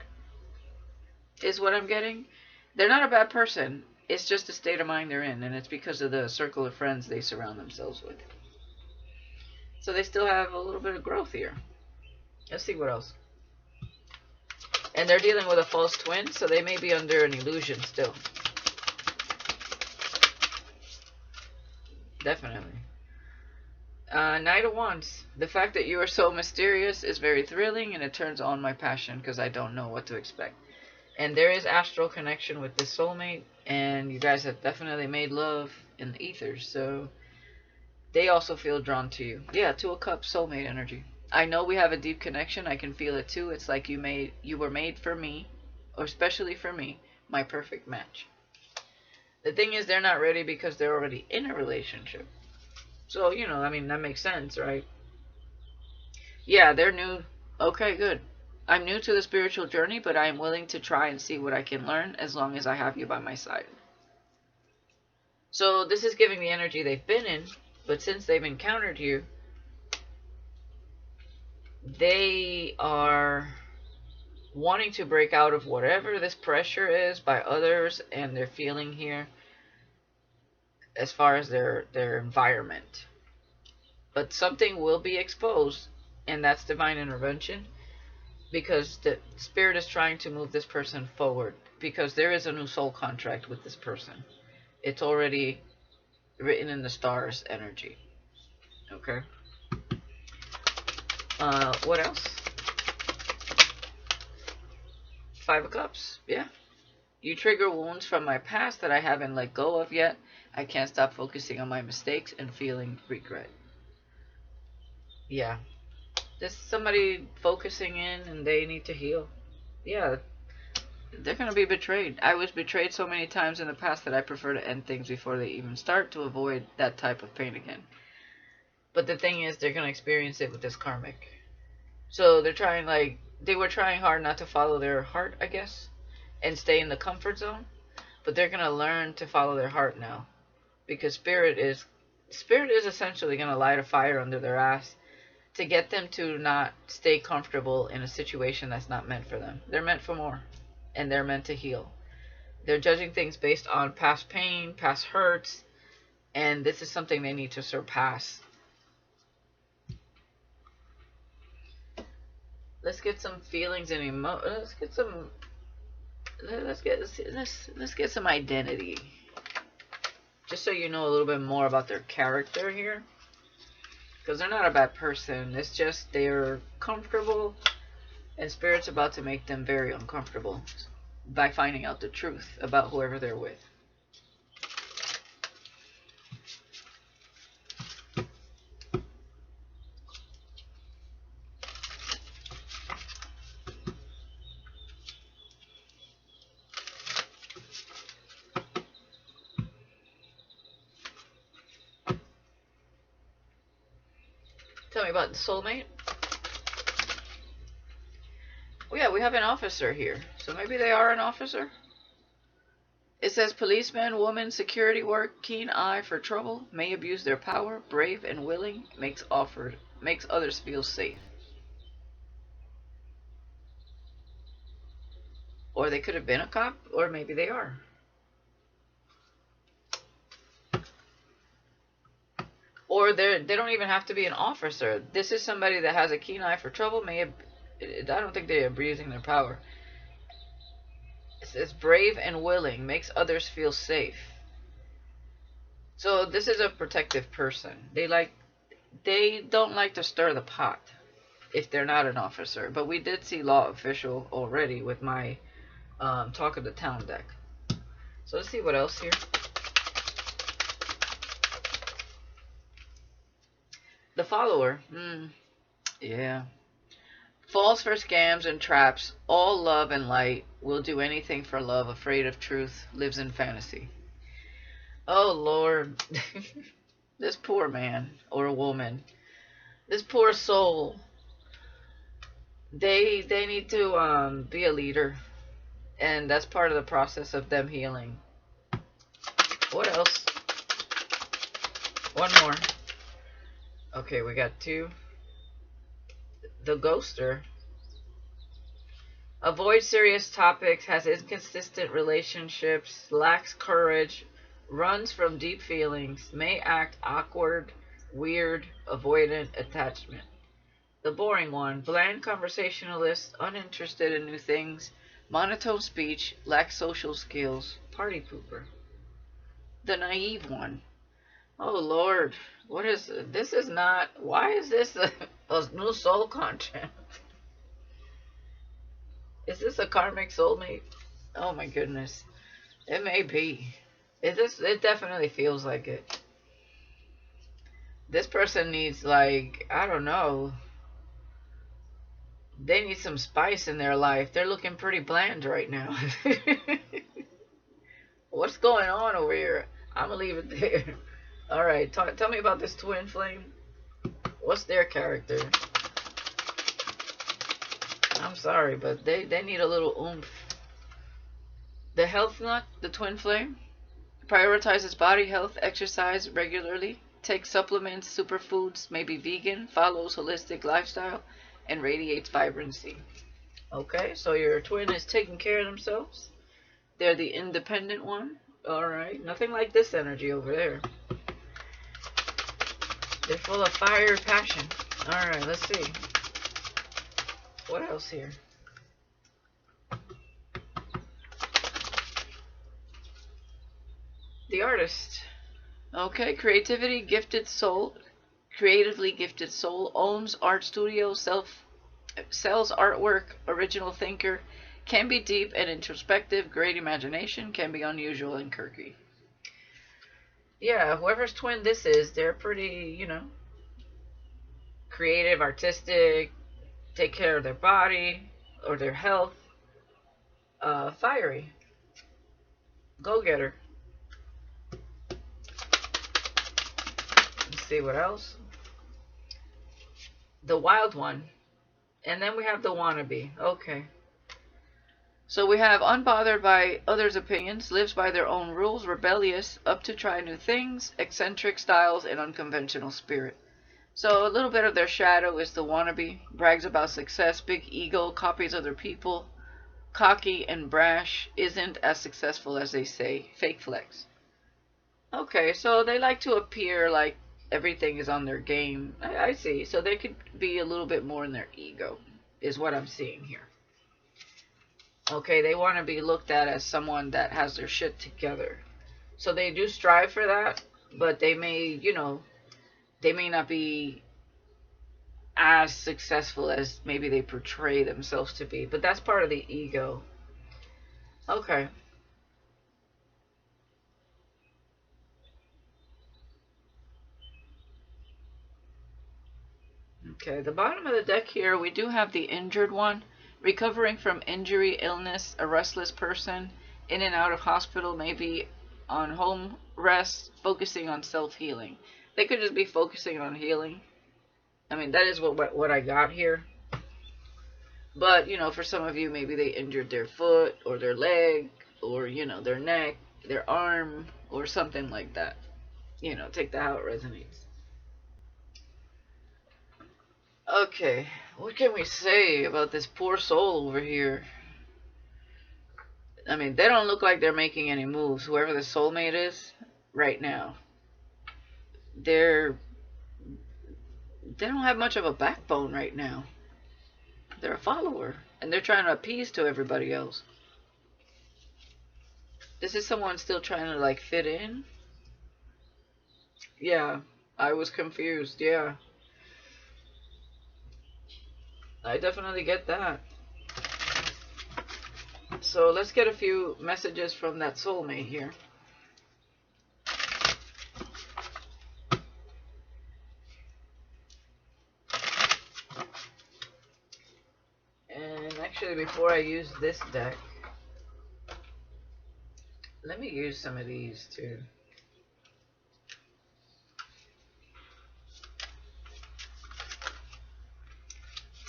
is what I'm getting. They're not a bad person. It's just the state of mind they're in, and it's because of the circle of friends they surround themselves with. So they still have a little bit of growth here. Let's see what else. And they're dealing with a false twin, so they may be under an illusion still. Definitely. Knight of Wands. The fact that you are so mysterious is very thrilling, and it turns on my passion because I don't know what to expect. And there is astral connection with this soulmate, and you guys have definitely made love in the ethers, so they also feel drawn to you. Yeah, Two of Cups, soulmate energy. I know we have a deep connection. I can feel it too. It's like you were made for me, or especially for me, my perfect match. The thing is, they're not ready because they're already in a relationship. So, you know, I mean, that makes sense, right? Yeah, they're new. Okay, good. I'm new to the spiritual journey, but I am willing to try and see what I can learn as long as I have you by my side. So this is giving the energy they've been in, but since they've encountered you, they are wanting to break out of whatever this pressure is by others and they're feeling here as far as their environment. But something will be exposed, and that's divine intervention, because the spirit is trying to move this person forward, because there is a new soul contract with this person. It's already written in the stars energy. Okay. What else? Five of Cups. Yeah. You trigger wounds from my past that I haven't let go of yet. I can't stop focusing on my mistakes and feeling regret. Yeah. There's somebody focusing in and they need to heal. Yeah. They're going to be betrayed. I was betrayed so many times in the past that I prefer to end things before they even start to avoid that type of pain again. But the thing is, they're going to experience it with this karmic. So they're trying, like, they were trying hard not to follow their heart, I guess, and stay in the comfort zone. But they're going to learn to follow their heart now. Because spirit is essentially going to light a fire under their ass to get them to not stay comfortable in a situation that's not meant for them. They're meant for more. And they're meant to heal. They're judging things based on past pain, past hurts, and this is something they need to surpass. Let's get some feelings and let's get some identity. Just so you know a little bit more about their character here. Because they're not a bad person. It's just they're comfortable, and Spirit's about to make them very uncomfortable by finding out the truth about whoever they're with. Tell me about the soulmate. Oh yeah, we have an officer here. So maybe they are an officer. It says policeman, woman, security work, keen eye for trouble, may abuse their power, brave and willing, makes others feel safe. Or they could have been a cop, or maybe they are. Or they don't even have to be an officer. This is somebody that has a keen eye for trouble. I don't think they're abusing their power. It says brave and willing, makes others feel safe. So this is a protective person. They don't like to stir the pot if they're not an officer. But we did see law official already with my talk of the town deck. So let's see what else here. The follower. Yeah. Falls for scams and traps. All love and light. Will do anything for love. Afraid of truth. Lives in fantasy. Oh, Lord. This poor man or woman. This poor soul. They need to be a leader. And that's part of the process of them healing. What else? One more. Okay, we got two. The ghoster. Avoids serious topics, has inconsistent relationships, lacks courage, runs from deep feelings, may act awkward, weird, avoidant, attachment. The boring one. Bland conversationalist, uninterested in new things, monotone speech, lacks social skills, party pooper. The naive one. Oh Lord, what is this? Is not. Why is this a new soul content? Is this a karmic soulmate? Oh my goodness, it may be. It definitely feels like it. This person needs, like, I don't know. They need some spice in their life. They're looking pretty bland right now. What's going on over here? I'm gonna leave it there. All right, tell me about this twin flame. What's their character? I'm sorry, but they need a little oomph. The health nut, the twin flame, prioritizes body health, exercise regularly, takes supplements, superfoods, maybe vegan, follows holistic lifestyle, and radiates vibrancy. Okay, so your twin is taking care of themselves. They're the independent one. All right, nothing like this energy over there. They're full of fire and passion. All right, let's see. What else here? The artist. Okay, creativity, gifted soul. Creatively gifted soul. Owns art studio. Sells artwork. Original thinker. Can be deep and introspective. Great imagination. Can be unusual and quirky. Yeah, whoever's twin this is, they're pretty, creative, artistic, take care of their body or their health, fiery, go-getter. Let's see what else. The wild one. And then we have the wannabe. Okay. So we have unbothered by others' opinions, lives by their own rules, rebellious, up to try new things, eccentric styles, and unconventional spirit. So a little bit of their shadow is the wannabe, brags about success, big ego, copies other people, cocky and brash, isn't as successful as they say, fake flex. Okay, so they like to appear like everything is on their game. I see. So they could be a little bit more in their ego, is what I'm seeing here. Okay, they want to be looked at as someone that has their shit together. So they do strive for that, but they may, they may not be as successful as maybe they portray themselves to be. But that's part of the ego. Okay. Okay, the bottom of the deck here, we do have the injured one. Recovering from injury, illness, a restless person, in and out of hospital, maybe on home rest, focusing on self-healing. They could just be focusing on healing. I mean, that is what I got here. But, for some of you, maybe they injured their foot or their leg or, their neck, their arm or something like that. Take that how it resonates. Okay, what can we say about this poor soul over here? I mean, they don't look like they're making any moves. Whoever the soulmate is right now, they don't have much of a backbone right now. They're a follower, and they're trying to appease to everybody else. This is someone still trying to, like, fit in? Yeah, I was confused, yeah. I definitely get that. So let's get a few messages from that soulmate here. Actually, before I use this deck, let me use some of these too.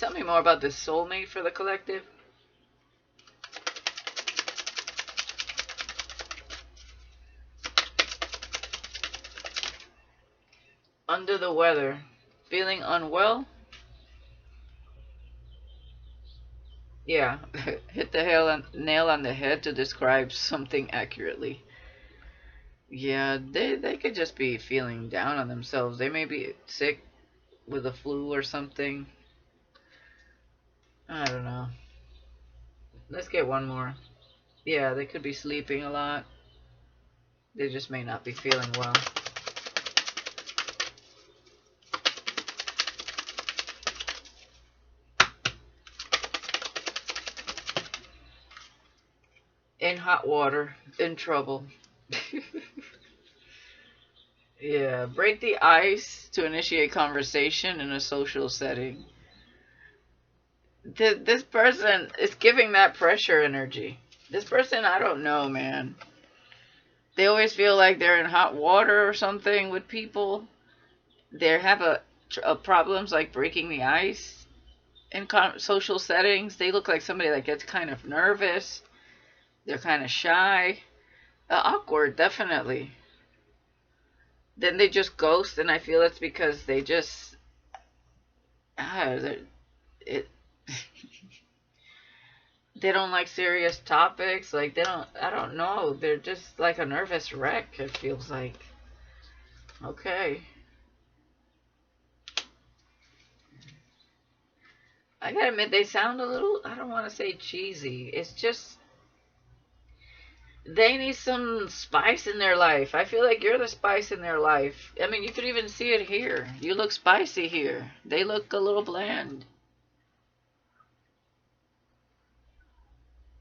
Tell me more about this soulmate for the collective. Under the weather. Feeling unwell? Yeah, hit the nail on the head to describe something accurately. Yeah, they could just be feeling down on themselves. They may be sick with a flu or something. I don't know. Let's get one more. Yeah, they could be sleeping a lot. They just may not be feeling well. In hot water, in trouble. Yeah, break the ice to initiate conversation in a social setting. This person is giving that pressure energy. This person, I don't know, man. They always feel like they're in hot water or something with people. They have a problems like breaking the ice in social settings. They look like somebody that gets kind of nervous. They're kind of shy. Awkward, definitely. Then they just ghost, and I feel it's because they just it they don't like serious topics. Like I don't know. They're just like a nervous wreck. It feels like. Okay. I gotta admit, they sound a little, I don't want to say cheesy. It's just, they need some spice in their life. I feel like you're the spice in their life. I mean, you could even see it here. You look spicy here. They look a little bland.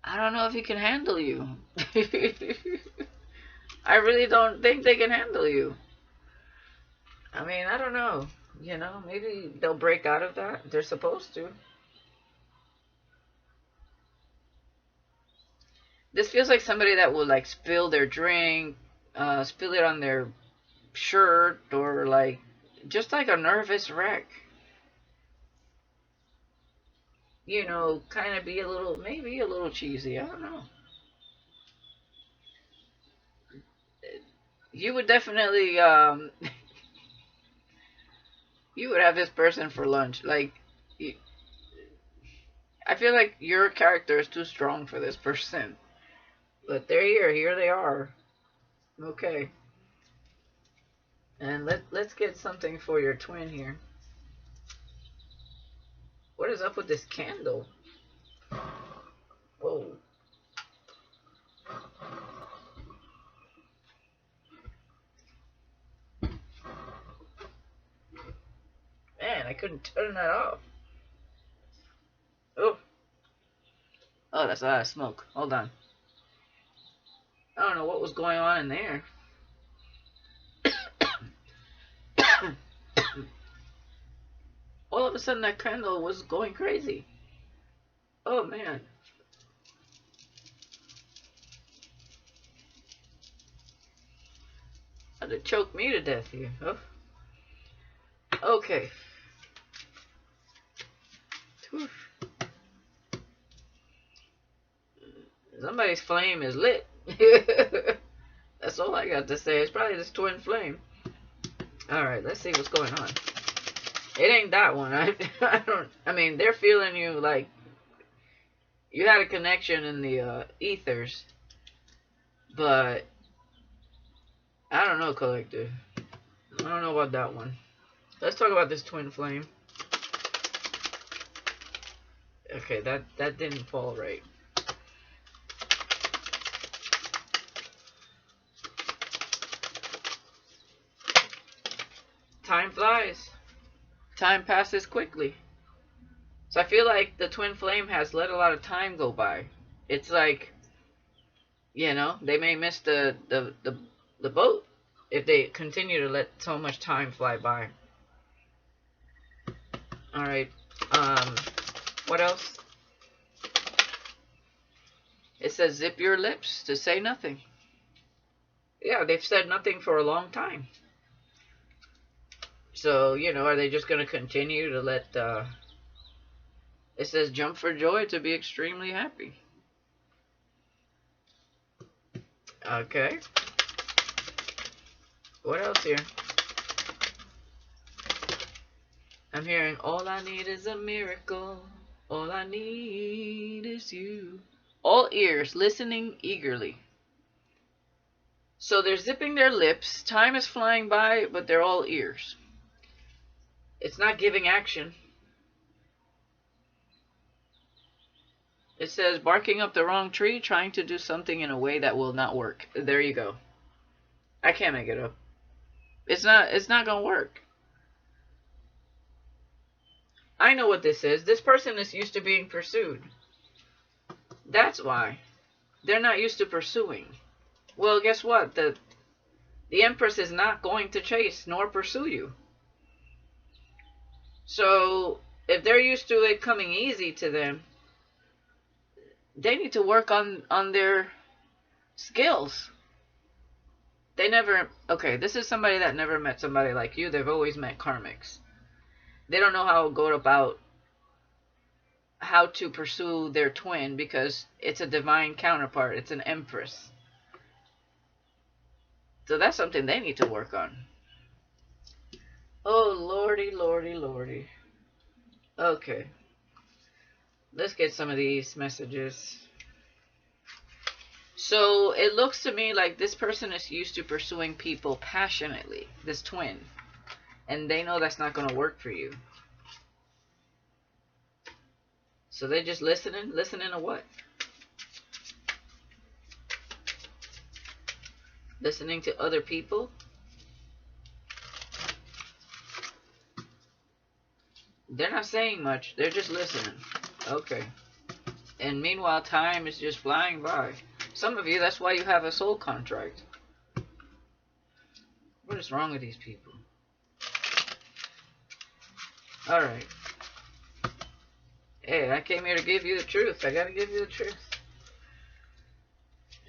I don't know if he can handle you. I really don't think they can handle you. I mean, I don't know. You know, maybe they'll break out of that. They're supposed to. This feels like somebody that will like spill their drink, spill it on their shirt, or like just like a nervous wreck. You know, kind of be a little, maybe a little cheesy. I don't know. You would definitely, you would have this person for lunch. Like, I feel like your character is too strong for this person. But they're here. Here they are. Okay. And let's get something for your twin here. What is up with this candle? Whoa. Man, I couldn't turn that off. Oh. Oh, that's a lot of smoke. Hold on. I don't know what was going on in there. All of a sudden, that candle was going crazy. Oh, man. Had to choke me to death here. Oh. Okay. Somebody's flame is lit. That's all I got to say. It's probably this twin flame. Alright, let's see what's going on. It ain't that one. I mean, they're feeling you like you had a connection in the ethers. But I don't know, collective. I don't know about that one. Let's talk about this twin flame. Okay, that didn't fall right. Time flies. Time passes quickly. So I feel like the twin flame has let a lot of time go by. It's like, you know, they may miss the boat if they continue to let so much time fly by. All right. What else? It says zip your lips to say nothing. Yeah, they've said nothing for a long time. So, are they just going to continue to let, it says jump for joy to be extremely happy. Okay. What else here? I'm hearing, all I need is a miracle. All I need is you. All ears, listening eagerly. So they're zipping their lips. Time is flying by, but they're all ears. It's not giving action. It says barking up the wrong tree, trying to do something in a way that will not work. There you go. I can't make it up. It's not gonna work. I know what this is. This person is used to being pursued. That's why. They're not used to pursuing. Well, guess what? The Empress is not going to chase nor pursue you. So, if they're used to it coming easy to them, they need to work on their skills. They never... Okay, this is somebody that never met somebody like you. They've always met karmics. They don't know how to go about how to pursue their twin because it's a divine counterpart. It's an empress. So that's something they need to work on. Oh, lordy, lordy, lordy. Okay. Let's get some of these messages. So it looks to me like this person is used to pursuing people passionately, this twin. And they know that's not going to work for you. So they're just listening. Listening to what? Listening to other people? They're not saying much. They're just listening. Okay. And meanwhile, time is just flying by. Some of you, that's why you have a soul contract. What is wrong with these people? Alright. Hey, I came here to give you the truth. I gotta give you the truth.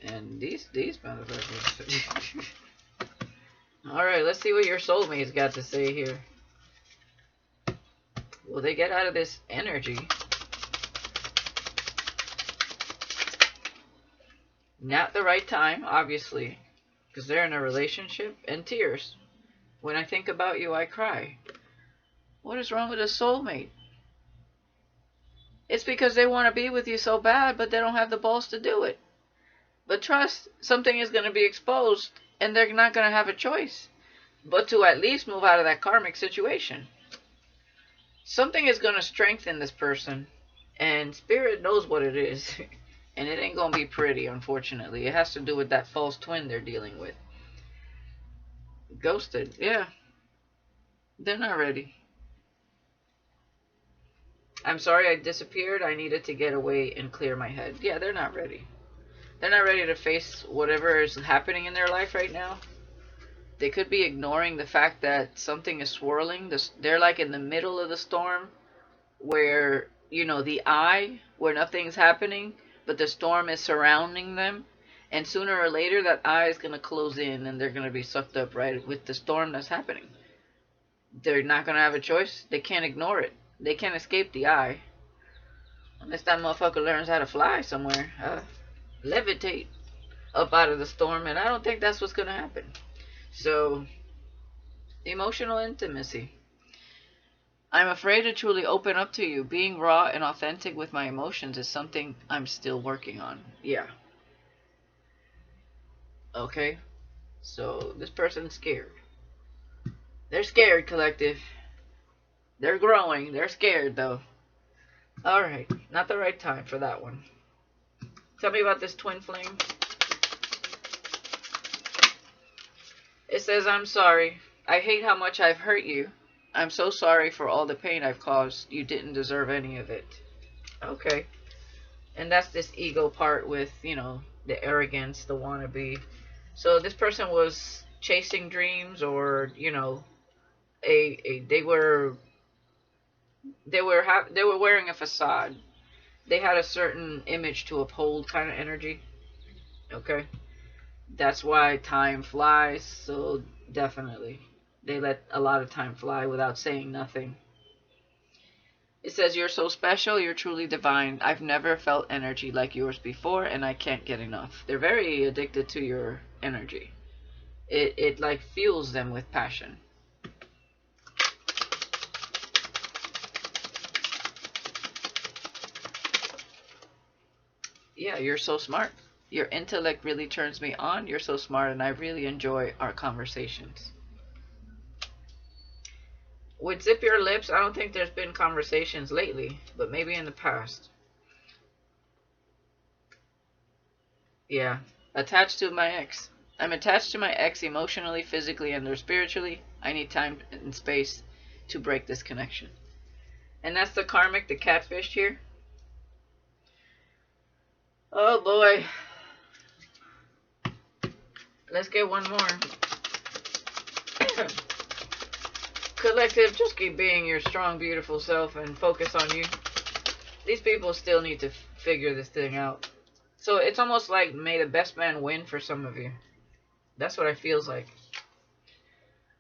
And these motherfuckers. Alright, let's see what your soulmate's got to say here. Will they get out of this energy? Not the right time, obviously. Because they're in a relationship. And tears. When I think about you, I cry. What is wrong with a soulmate? It's because they want to be with you so bad, but they don't have the balls to do it. But trust, something is going to be exposed, and they're not going to have a choice but to at least move out of that karmic situation. Something is going to strengthen this person, and Spirit knows what it is. And it ain't going to be pretty, unfortunately. It has to do with that false twin they're dealing with. Ghosted, yeah. They're not ready. I'm sorry I disappeared. I needed to get away and clear my head. Yeah, they're not ready. They're not ready to face whatever is happening in their life right now. They could be ignoring the fact that something is swirling. They're like in the middle of the storm where, the eye, where nothing's happening, but the storm is surrounding them. And sooner or later, that eye is going to close in and they're going to be sucked up right with the storm that's happening. They're not going to have a choice. They can't ignore it. They can't escape the eye. Unless that motherfucker learns how to fly somewhere. Levitate up out of the storm. And I don't think that's what's going to happen. So, emotional intimacy. I'm afraid to truly open up to you. Being raw and authentic with my emotions is something I'm still working on. Yeah. Okay. So, this person's scared. They're scared, collective. They're growing. They're scared, though. Alright. Not the right time for that one. Tell me about this twin flame. It says, I'm sorry. I hate how much I've hurt you. I'm so sorry for all the pain I've caused. You didn't deserve any of it. Okay. And that's this ego part with, the arrogance, the wannabe. So this person was chasing dreams or, they were wearing a facade. They had a certain image to uphold kind of energy. Okay. That's why time flies. So definitely. They let a lot of time fly without saying nothing. It says, you're so special, you're truly divine. I've never felt energy like yours before, and I can't get enough. They're very addicted to your energy. It like fuels them with passion. Yeah, you're so smart. Your intellect really turns me on. You're so smart, and I really enjoy our conversations. With Zip Your Lips, I don't think there's been conversations lately, but maybe in the past. Yeah. Attached to my ex. I'm attached to my ex emotionally, physically, and or spiritually. I need time and space to break this connection. And that's the karmic, the catfish here. Oh boy. Let's get one more. Collective, just keep being your strong, beautiful self and focus on you. These people still need to figure this thing out. So it's almost like may the best man win for some of you. That's what it feels like.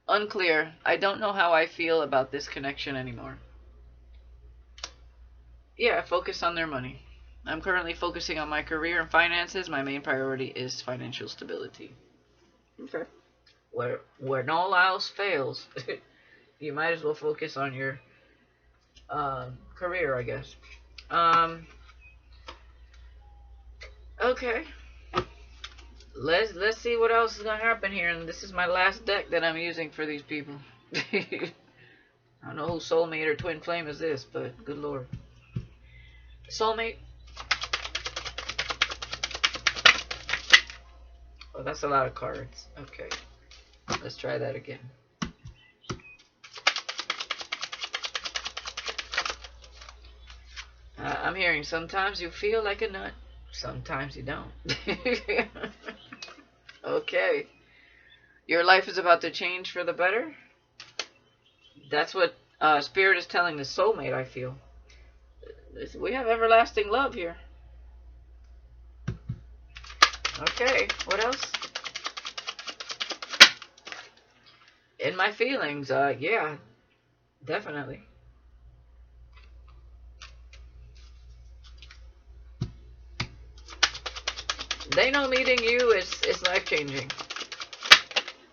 Unclear. I don't know how I feel about this connection anymore. Yeah, focus on their money. I'm currently focusing on my career and finances. My main priority is financial stability. Okay. Where all else fails, you might as well focus on your career, I guess. Okay. Let's see what else is gonna happen here. And this is my last deck that I'm using for these people. I don't know who soulmate or twin flame is this, but good lord. Soulmate. Oh, that's a lot of cards. Okay. Let's try that again. I'm hearing sometimes you feel like a nut, sometimes you don't. Okay. Your life is about to change for the better. That's what Spirit is telling the soulmate, I feel. We have everlasting love here. Okay, what else? In my feelings, yeah, definitely. They know meeting you is life-changing.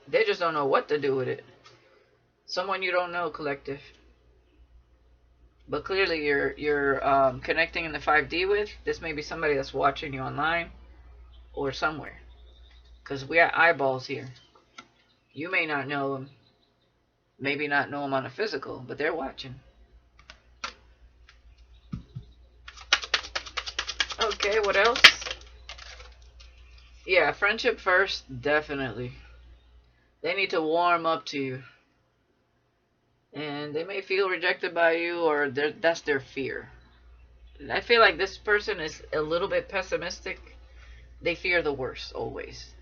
They just don't know what to do with it. Someone you don't know, collective. But clearly you're connecting in the 5D with. This may be somebody that's watching you online or somewhere. Because we have eyeballs here. You may not know them. Maybe not know them on a physical, but they're watching. Okay, what else? Yeah, friendship first, definitely. They need to warm up to you. And they may feel rejected by you, or that's their fear. I feel like this person is a little bit pessimistic. They fear the worst, always.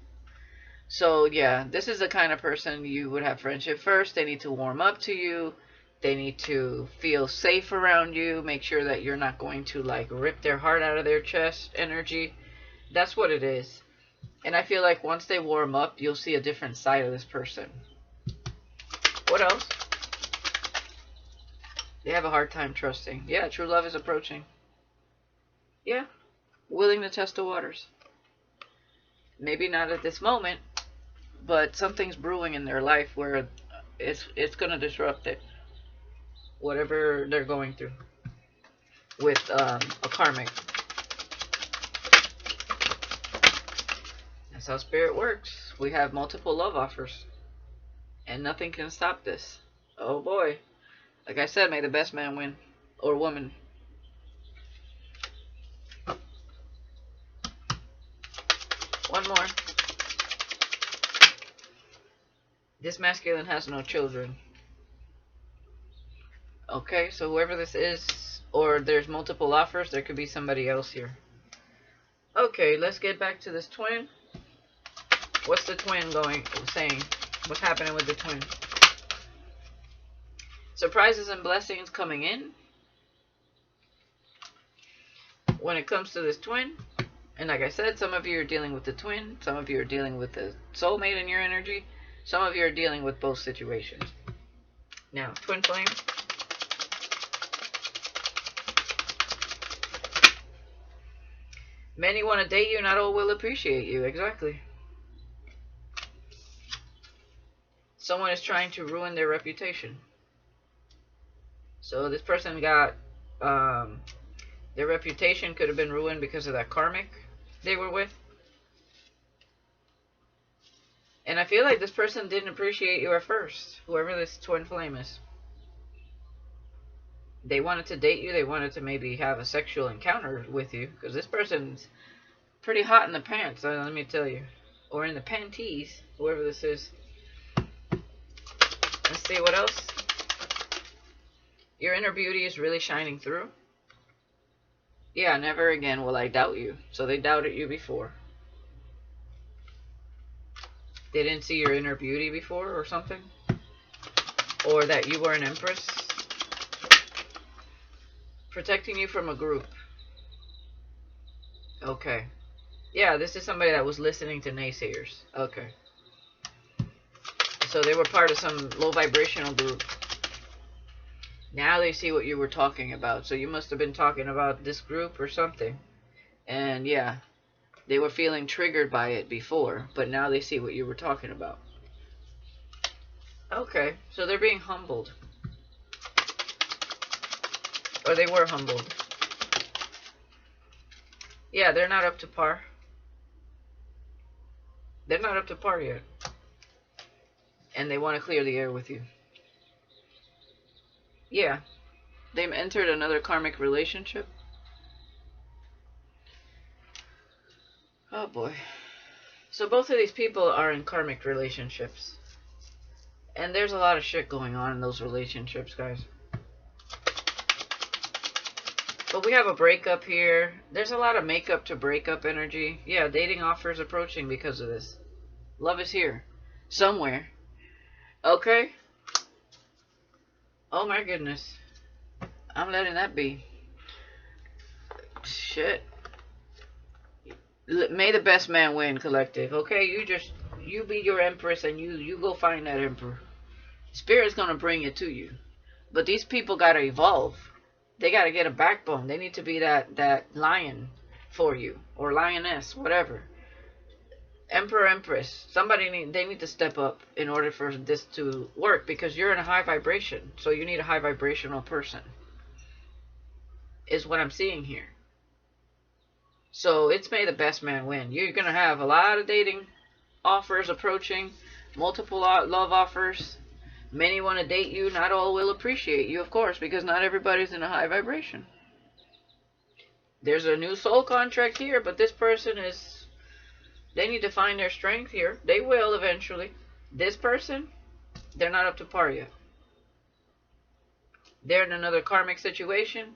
So, yeah, this is the kind of person you would have friendship first. They need to warm up to you. They need to feel safe around you. Make sure that you're not going to, like, rip their heart out of their chest energy. That's what it is. And I feel like once they warm up, you'll see a different side of this person. What else? They have a hard time trusting. Yeah, true love is approaching. Yeah, willing to test the waters. Maybe not at this moment, but something's brewing in their life where it's going to disrupt it. Whatever they're going through with a karmic. That's how spirit works. We have multiple love offers. And nothing can stop this. Oh boy. Like I said, may the best man win. Or woman. One more. This masculine has no children. Okay, so whoever this is, or there's multiple offers, there could be somebody else here. Okay, let's get back to this twin. What's the twin saying? What's happening with the twin? Surprises and blessings coming in. when it comes to this twin, and like I said, some of you are dealing with the twin, some of you are dealing with the soulmate in your energy, some of you are dealing with both situations. Now, twin flame. Many want to date you, not all will appreciate you. Exactly. Someone is trying to ruin their reputation. So this person got, their reputation could have been ruined because of that karmic they were with. And I feel like this person didn't appreciate you at first, whoever this twin flame is. They wanted to date you, they wanted to maybe have a sexual encounter with you, because this person's pretty hot in the pants, let me tell you. Or in the panties, whoever this is. Let's see what else. Your inner beauty is really shining through. Yeah, never again will I doubt you. So they doubted you before. They didn't see your inner beauty before or something. Or that you were an empress. Protecting you from a group. Okay. Yeah, this is somebody that was listening to naysayers. Okay. So they were part of some low vibrational group. Now they see what you were talking about. So you must have been talking about this group or something. And yeah, they were feeling triggered by it before, but now they see what you were talking about. Okay, so they're being humbled. Or they were humbled. Yeah, they're not up to par. They're not up to par yet. And they want to clear the air with you. Yeah. They've entered another karmic relationship. Oh boy. So both of these people are in karmic relationships. And there's a lot of shit going on in those relationships, guys. But we have a breakup here. There's a lot of makeup to breakup energy. Yeah, dating offers approaching because of this. Love is here. Somewhere. Okay? Oh my goodness. I'm letting that be. Shit. May the best man win, collective. Okay? You be your empress and you go find that emperor. Spirit's gonna bring it to you. But these people gotta evolve. They gotta get a backbone. They need to be that lion for you. Or lioness, whatever. Emperor, empress. They need to step up in order for this to work. Because you're in a high vibration. So you need a high vibrational person. Is what I'm seeing here. So it's may the best man win. You're gonna have a lot of dating offers approaching. Multiple love offers. Many want to date you. Not all will appreciate you, of course, because not everybody's in a high vibration. There's a new soul contract here, but this person is... They need to find their strength here. They will eventually. This person, they're not up to par yet. They're in another karmic situation.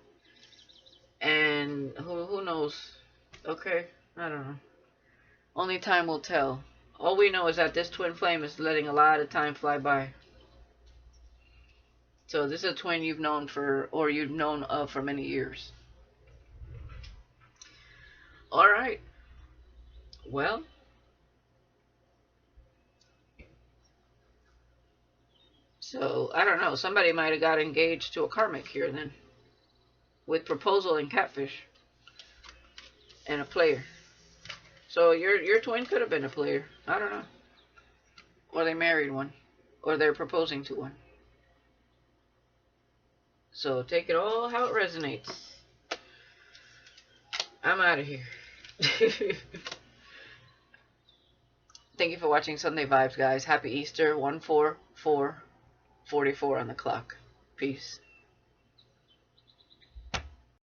And who knows? Okay, I don't know. Only time will tell. All we know is that this twin flame is letting a lot of time fly by. So this is a twin you've known of for many years. Alright. Well. So, I don't know. Somebody might have got engaged to a karmic here then. With proposal and catfish. And a player. So your twin could have been a player. I don't know. Or they married one. Or they're proposing to one. So take it all how it resonates. I'm out of here. Thank you for watching Sunday Vibes, guys. Happy Easter. 1/4/4/44 on the clock. Peace.